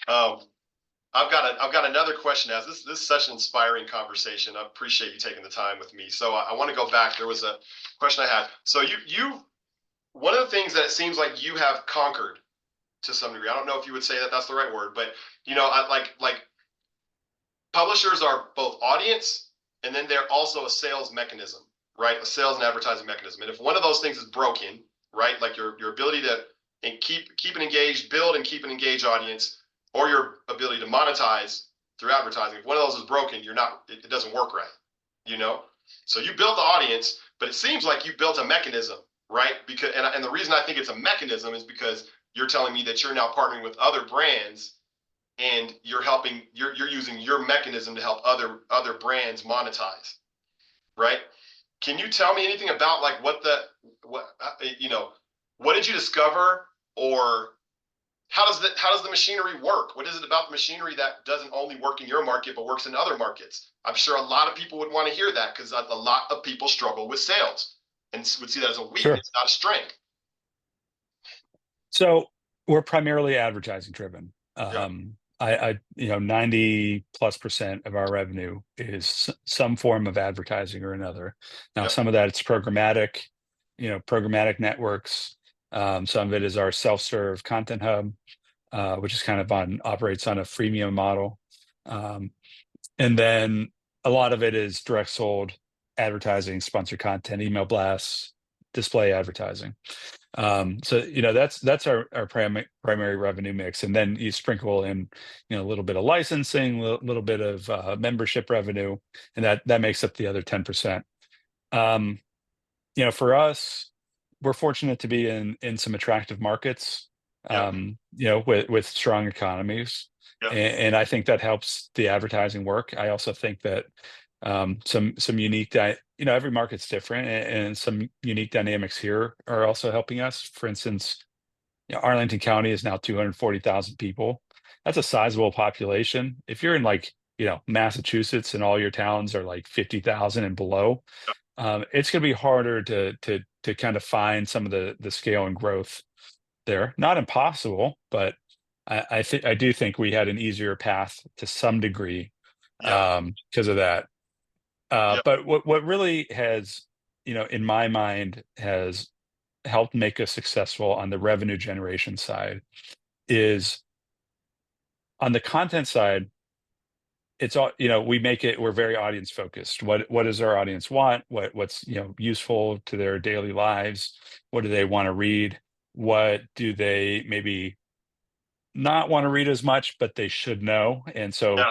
Um, I've got another question. As this is such an inspiring conversation. I appreciate you taking the time with me. So I want to go back. There was a question I had. So you one of the things that it seems like you have conquered to some degree. I don't know if you would say that that's the right word, but like publishers are both audience and then they're also a sales mechanism, right? A sales and advertising mechanism. And if one of those things is broken, right, like your ability to keep an engaged, build and keep an engaged audience, or your ability to monetize through advertising, if one of those is broken, it doesn't work right, you know? So you built the audience, but it seems like you built a mechanism, right? Because and the reason I think it's a mechanism is because you're telling me that you're now partnering with other brands and you're using your mechanism to help other brands monetize, right? Can you tell me anything about like what did you discover, or how does the machinery work? What is it about the machinery that doesn't only work in your market but works in other markets? I'm sure a lot of people would want to hear that, because a lot of people struggle with sales and would see that as a Sure. weakness, not a strength. So we're primarily advertising driven. Yeah. 90+% of our revenue is some form of advertising or another. Now, Yep. some of that it's programmatic, programmatic networks. Some of it is our self-serve content hub, which is kind of operates on a freemium model. Um, and then a lot of it is direct sold advertising, sponsored content, email blasts, display advertising. So that's our primary revenue mix, and then you sprinkle in a little bit of licensing, little bit of membership revenue, and that makes up the other 10%. Um, for us, we're fortunate to be in some attractive markets, Yep. with strong economies, Yep. and I think that helps the advertising work. I also think that some unique every market's different, and some unique dynamics here are also helping us. For instance, Arlington County is now 240,000 people. That's a sizable population. If you're in like Massachusetts and all your towns are like 50,000 and below, it's going to be harder to kind of find some of the scale and growth there. Not impossible, but I do think we had an easier path to some degree Yep. because of that. Yep. But what really has, in my mind, has helped make us successful on the revenue generation side is on the content side. It's all, we're very audience focused. What does our audience want? What's useful to their daily lives? What do they want to read? What do they maybe not want to read as much, but they should know? And so Yeah.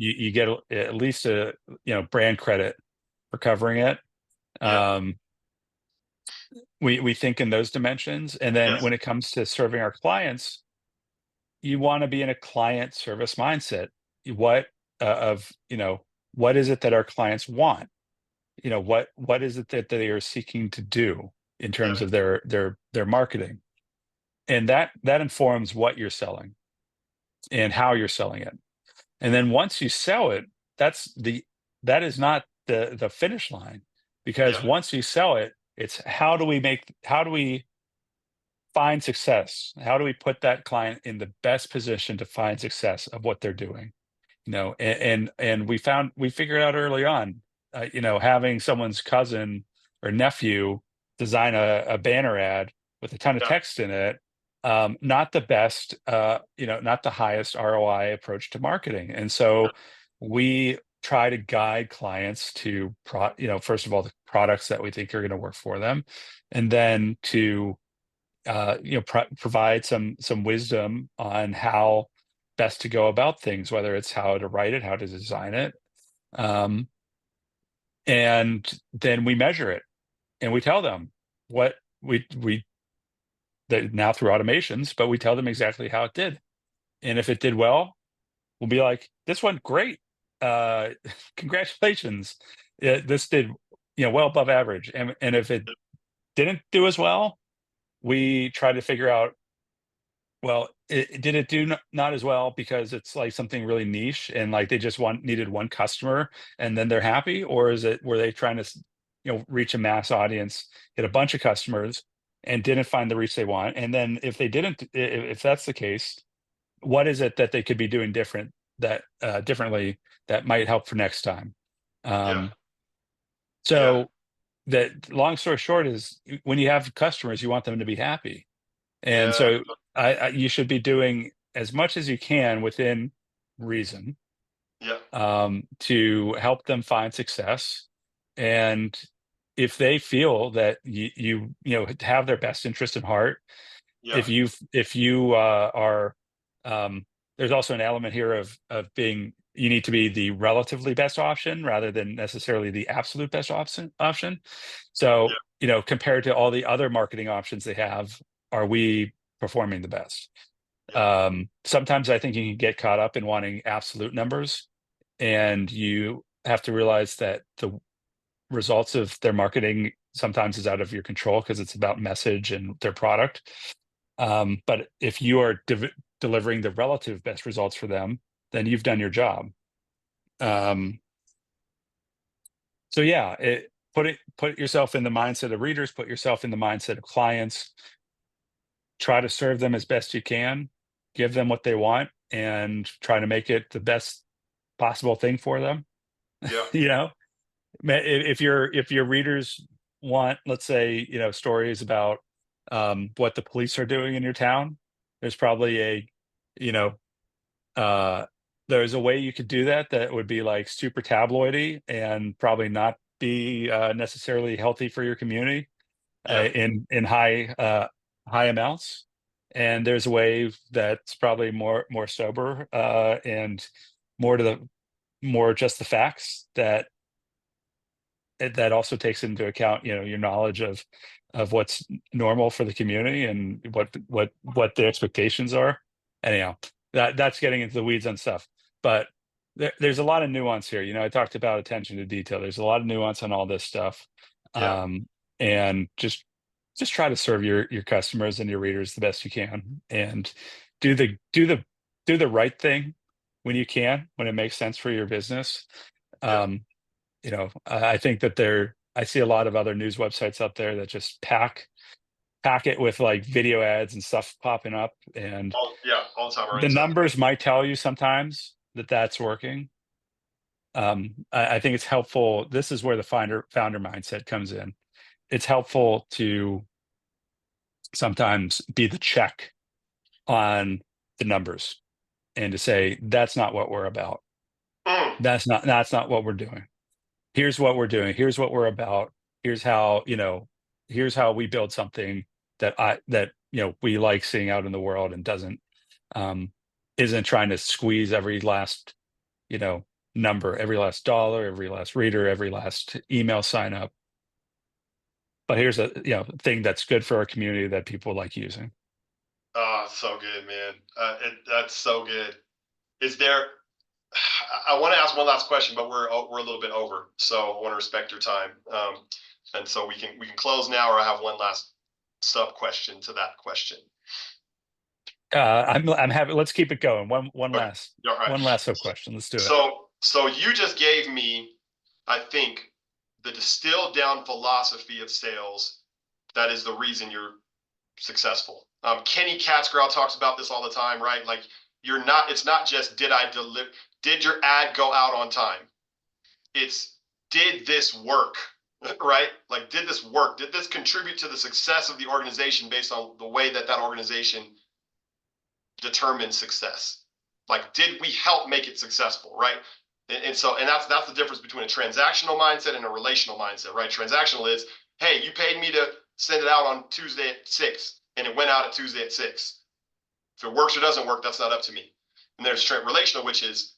you get at least a brand credit for covering it. Yep. Um, we think in those dimensions, and then Yes. when it comes to serving our clients, you want to be in a client service mindset. What of what is it that our clients want? What is it that they are seeking to do in Yep. terms of their marketing, and that informs what you're selling and how you're selling it. And then once you sell it, that is not the finish line, because Yep. once you sell it, it's how do we find success? How do we put that client in the best position to find success of what they're doing? And we figured out early on, having someone's cousin or nephew design a banner ad with a ton of Yeah. text in it. Not the best, not the highest ROI approach to marketing. And Yeah. so we try to guide clients to first of all, the products that we think are going to work for them, and then to provide some wisdom on how best to go about things, whether it's how to write it, how to design it. Um, and then we measure it, and we tell them what we that now through automations, but we tell them exactly how it did. And if it did well, we'll be like, this went great. Uh, Congratulations. This did, well above average. And if it didn't do as well, we try to figure out, well, did it do not as well because it's like something really niche and like they just needed one customer and then they're happy, or were they trying to reach a mass audience, get a bunch of customers, and didn't find the reach they want? And then if they didn't, if that's the case, what is it that they could be doing differently that might help for next time? Yeah. Um, Yeah. so the long story short is, when you have customers, you want them to be happy. And Yeah. so you should be doing as much as you can within reason, Yeah. to help them find success. And if they feel that have their best interest in heart, Yeah. if you are, um, there's also an element here of being, you need to be the relatively best option rather than necessarily the absolute best option. Yeah. So, compared to all the other marketing options they have, are we performing the best? Yeah. Sometimes I think you can get caught up in wanting absolute numbers, and you have to realize that the results of their marketing sometimes is out of your control because it's about message and their product. But if you are delivering the relative best results for them, then you've done your job. Um, so yeah, put yourself in the mindset of readers, put yourself in the mindset of clients, try to serve them as best you can, give them what they want, and try to make it the best possible thing for them. Yeah. you know, if your readers want, let's say, stories about what the police are doing in your town, there's probably you know, uh, there's a way you could do that would be like super tabloidy and probably not be necessarily healthy for your community Yeah. in high amounts. And there's a way that's probably more sober, and more just the facts, that also takes into account, your knowledge of what's normal for the community and what the expectations are. Anyhow, that's getting into the weeds on stuff, but there's a lot of nuance here. I talked about attention to detail. There's a lot of nuance on all this stuff, Yeah. um, and just try to serve your customers and your readers the best you can, and do the do the do the right thing when you can, when it makes sense for your business. Yeah. Um, I think that I see a lot of other news websites out there that just pack it with like video ads and stuff popping up, and All the time, right? the So numbers might tell you sometimes that that's working. I think it's helpful. This is where the founder mindset comes in. It's helpful to sometimes be the check on the numbers, and to say, that's not what we're about. That's not what we're doing. Here's what we're doing. Here's what we're about. Here's how, here's how we build something that we like seeing out in the world, and um isn't trying to squeeze every last, you know, number, every last dollar, every last reader, every last email sign up. But here's a, thing that's good for our community that people like using. so good, man. That's so good. Is there? I want to ask one last question, but we're a little bit over, so I want to respect your time. And so we can close now, or I have one last sub question to that question. I'm happy. Let's keep it going. One Okay. last All right. one last sub question. Let's do it. So you just gave me, I think, the distilled down philosophy of sales. That is the reason you're successful. Kenny Katzgrau talks about this all the time, right? Like, it's not just did your ad go out on time? It's, did this work? right? Like, did this work? Did this contribute to the success of the organization based on the way that that organization determines success? Like, did we help make it successful, right? And that's the difference between a transactional mindset and a relational mindset, right? Transactional is, hey, you paid me to send it out on Tuesday at 6, and it went out at Tuesday at 6. If it works or doesn't work, that's not up to me. And there's relational, which is,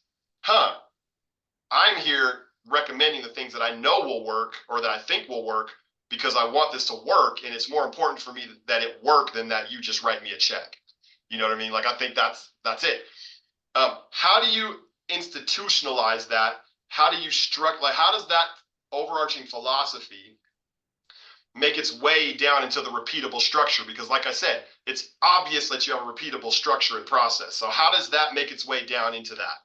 I'm here recommending the things that I know will work or that I think will work because I want this to work, and it's more important for me that it work than that you just write me a check. You know what I mean? Like, I think that's it. How do you institutionalize that? How do you like, how does that overarching philosophy make its way down into the repeatable structure? Because, like I said, it's obvious that you have a repeatable structure and process. So how does that make its way down into that?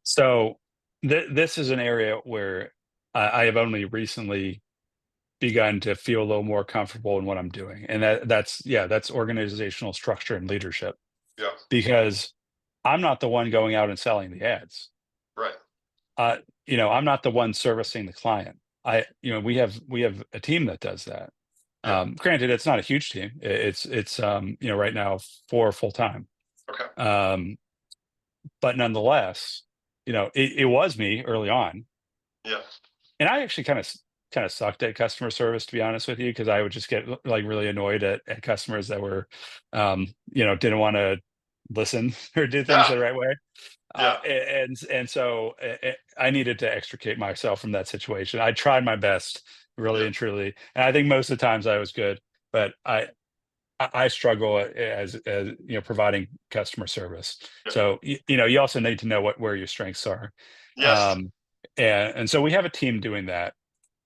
So this is an area where I have only recently begun to feel a little more comfortable in what I'm doing, and that's organizational structure and leadership. Yeah. Because I'm not the one going out and selling the ads. Right. Uh, I'm not the one servicing the client. We have a team that does that. Yeah. Granted, it's not a huge team. It's right now 4 full time. Okay. But nonetheless, it was me early on, Yeah. and I actually kind of sucked at customer service, to be honest with you, because I would just get like really annoyed at customers that were, didn't want to listen or do things Yeah. the right way. Yeah. And so I needed to extricate myself from that situation. I tried my best, really Yeah. and truly, and I think most of the times I was good, but I struggle as providing customer service. Yeah. So you also need to know where your strengths are, Yes. um, and so we have a team doing that,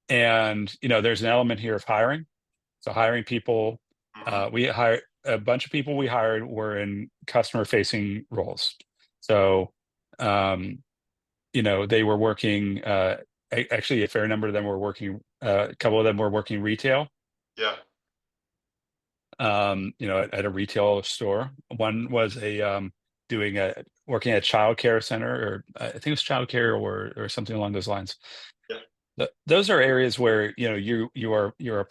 and there's an element here of hiring. So hiring people, Mm-hmm. we hire a bunch of people we hired were in customer facing roles. So um, they were working. Actually, a fair number of them were working. A couple of them were working retail. Yeah. At a retail store. One was doing a working at a child care center, or I think it was child care or something along those lines. Yeah. Those are areas where you're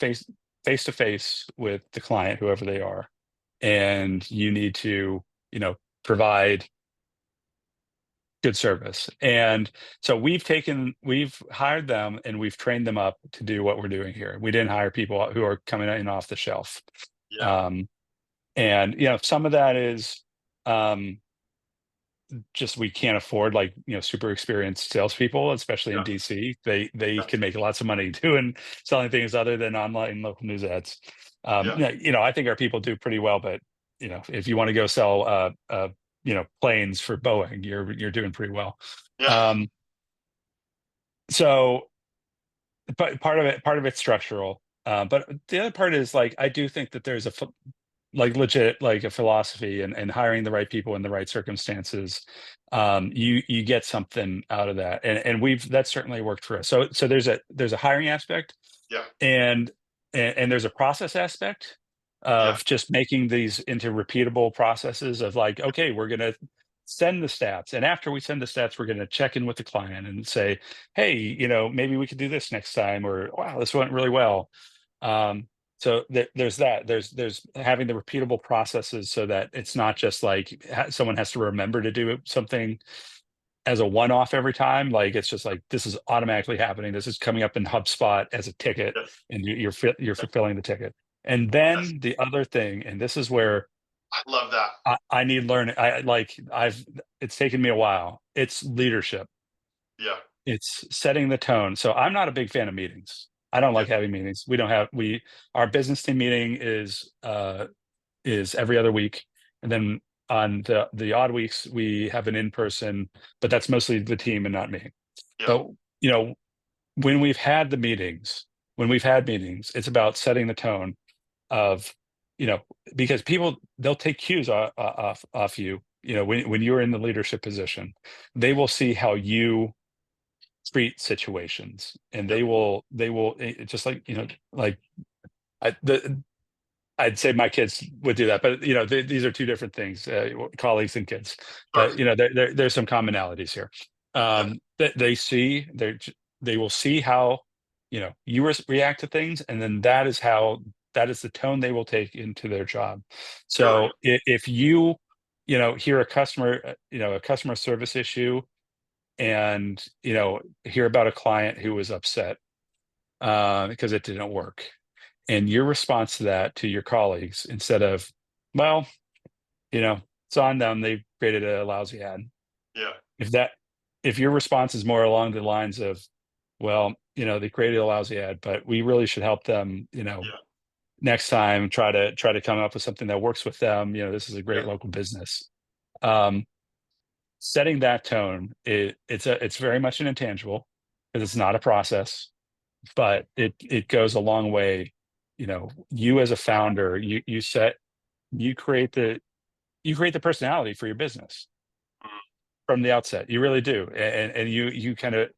face to face with the client, whoever they are, and you need to provide good service. And so we've hired them and we've trained them up to do what we're doing here. We didn't hire people who are coming in off the shelf. Yeah. Um, and some of that is um, just we can't afford like super experienced salespeople, especially in Yeah. DC. They Yeah. can make lots of money doing selling things other than online local news ads. Yeah. I think our people do pretty well, but if you want to go sell planes for Boeing, you're doing pretty well. Yeah. Um, so but part of it's structural. But the other part is like I do think that there's like legit like a philosophy and hiring the right people in the right circumstances. You get something out of that, and that's certainly worked for us. So there's a hiring aspect, Yeah. and there's a process aspect Yeah. of just making these into repeatable processes of like, okay, we're going to send the stats, and after we send the stats, we're going to check in with the client and say, hey, maybe we could do this next time, or wow, this went really well. So there's that. There's having the repeatable processes so that it's not just like someone has to remember to do something as a one-off every time. Like it's just like this is automatically happening. This is coming up in HubSpot as a ticket, Yes. and you're Yes. fulfilling the ticket. And Yes. then the other thing, and this is where I love that. I need learning. It's taken me a while. It's leadership. Yeah. It's setting the tone. So I'm not a big fan of meetings. I don't Yeah. like having meetings. We don't have we Our business team meeting is every other week, and then on the odd weeks we have an in person, but that's mostly the team and not me. Yeah. But you know when when we've had meetings, it's about setting the tone of because people they'll take cues off you. When you're in the leadership position, they will see how you treat situations, and Yeah. they will just like like I, the, I'd say my kids would do that, but these are two different things, colleagues and kids. Sure. But there's some commonalities here. Yeah. That they will see how you react to things, and then that is the tone they will take into their job. You're right. So if you hear a customer service issue, and hear about a client who was upset because it didn't work, and your response to that to your colleagues, instead of, well, it's on them, they created a lousy ad. Yeah. If that if your response is more along the lines of, well, they created a lousy ad, but we really should help them, Yeah. next time, try to come up with something that works with them. This is a Yeah. great local business. Um, Setting that tone, it's very much an intangible, because it's not a process, but it goes a long way. You as a founder, you create the personality for your business Mhm. from the outset. You really do. And you kind of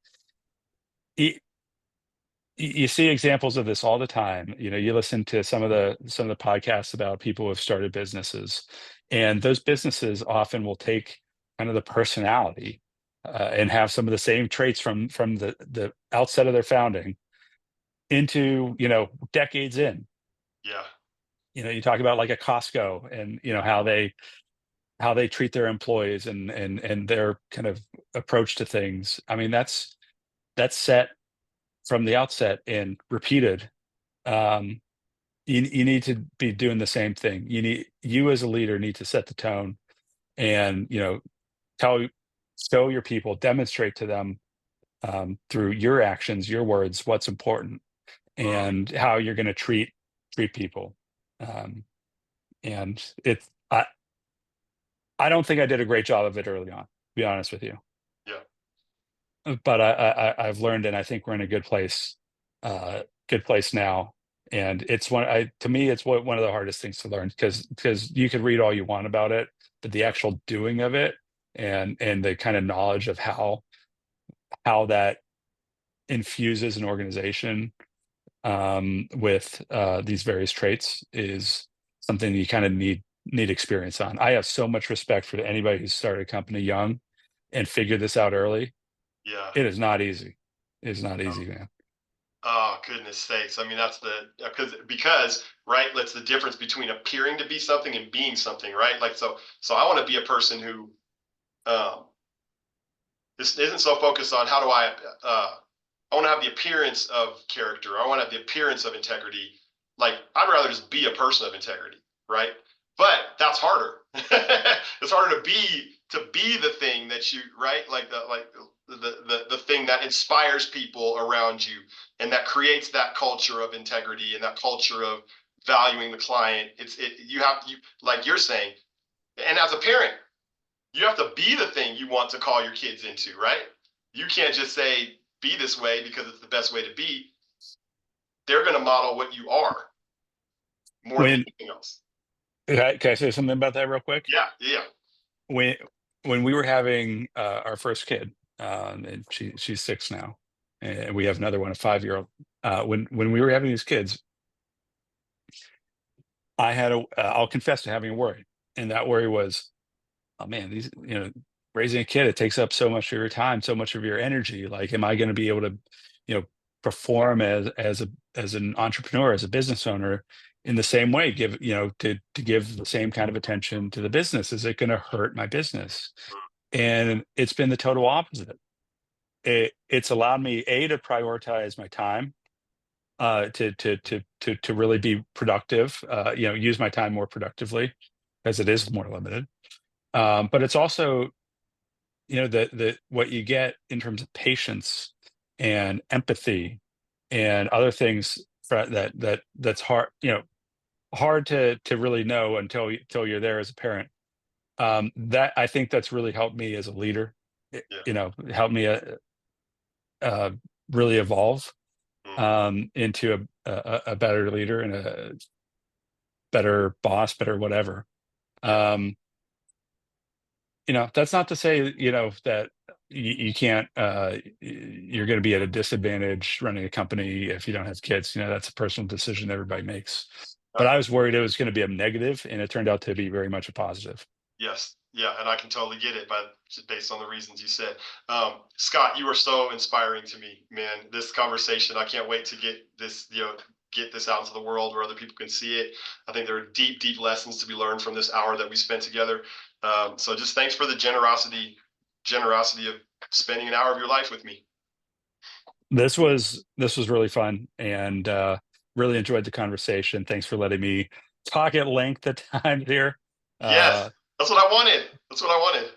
you see examples of this all the time. You listen to some of the podcasts about people who have started businesses, and those businesses often will take kind of the personality, and have some of the same traits from the outset of their founding into decades in. Yeah. You talk about like a Costco, and how they treat their employees, and their kind of approach to things. I mean, that's set from the outset and repeated. um, you need to be doing the same thing. You as a leader need to set the tone, and tell show your people, demonstrate to them, through your actions, your words, what's important, Mhm. and how you're going to treat people. um, and I don't think I did a great job of it early on, to be honest with you. Yeah. But I've learned, and I think we're in a good place now. And it's to me, it's one of the hardest things to learn, because you can read all you want about it, but the Yeah. actual doing of it, and the kind of knowledge of how that infuses an organization, with these various traits, is something you kind of need experience on. I have so much respect for anybody who's started a company young and figured this out early. Yeah. It is not easy. It is not easy, man. Oh goodness sakes! I mean, that's the because right. That's the difference between appearing to be something and being something, right? Like so, I want to be a person who um, this isn't so focused on how do I want to have the appearance of character. I want to have the appearance of integrity. Like I'd rather just be a person of integrity, right? But that's harder. It's harder to be the thing that you right, like the thing that inspires people around you and that creates that culture of integrity and that culture of valuing the client. You have you like you're saying, and as a parent, you have to be the thing you want to call your kids into, right? You can't just say be this way because it's the best way to be. They're going to model what you are more than When anything else. can I say something about that real quick? Yeah, yeah, When when we were having our first kid, and she's 6 now, and we have another one, a 5-year-old. When we were having these kids, I'll confess to having a worry, and that worry was, oh man, raising a kid, it takes up so much of your time, so much of your energy. Like, am I going to be able to, you know, perform as an entrepreneur, as a business owner, in the same way? To give the same kind of attention to the business? Is it going to hurt my business? And it's been the total opposite. It's allowed me to prioritize my time, to really be productive. Use my time more productively, as it is more limited. But it's also, the what you get in terms of patience and empathy and other things, that's hard to really know until you're there as a parent. That I think that's really helped me as a leader. yeah. Helped me uh, really evolve, Mm-hmm. into a better leader and a better boss, better whatever. Yeah, Um, that's not to say, that you can't, you're going to be at a disadvantage running a company if you don't have kids. That's a personal decision everybody makes. But uh, I was worried it was going to be a negative, and it turned out to be very much a positive. yes, Yeah, and I can totally get it, but just based on the reasons you said. Scott, you are so inspiring to me, man. This conversation, I can't wait to get this, get this out into the world where other people can see it. I think there are deep, deep lessons to be learned from this hour that we spent together. So just thanks for the generosity of spending an hour of your life with me. This was really fun, and really enjoyed the conversation. Thanks for letting me talk at length at times here. Yes, Uh, that's what I wanted. That's what I wanted.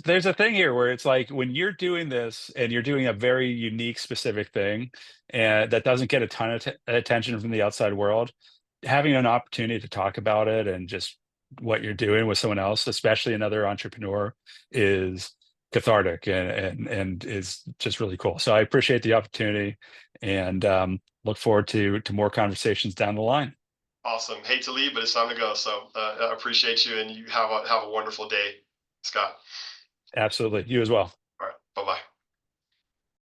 there's a thing here where it's like when you're doing this and you're doing a very unique, specific thing, and that doesn't get a ton of attention from the outside world, having an opportunity to talk about it and just what you're doing with someone else, especially another entrepreneur, is cathartic and is just really cool. So I appreciate the opportunity, and look forward to more conversations down the line. Awesome. Hate to leave, but it's time to go. So I appreciate you, and you have a wonderful day, Scott. Absolutely. You as well. All right. Bye bye.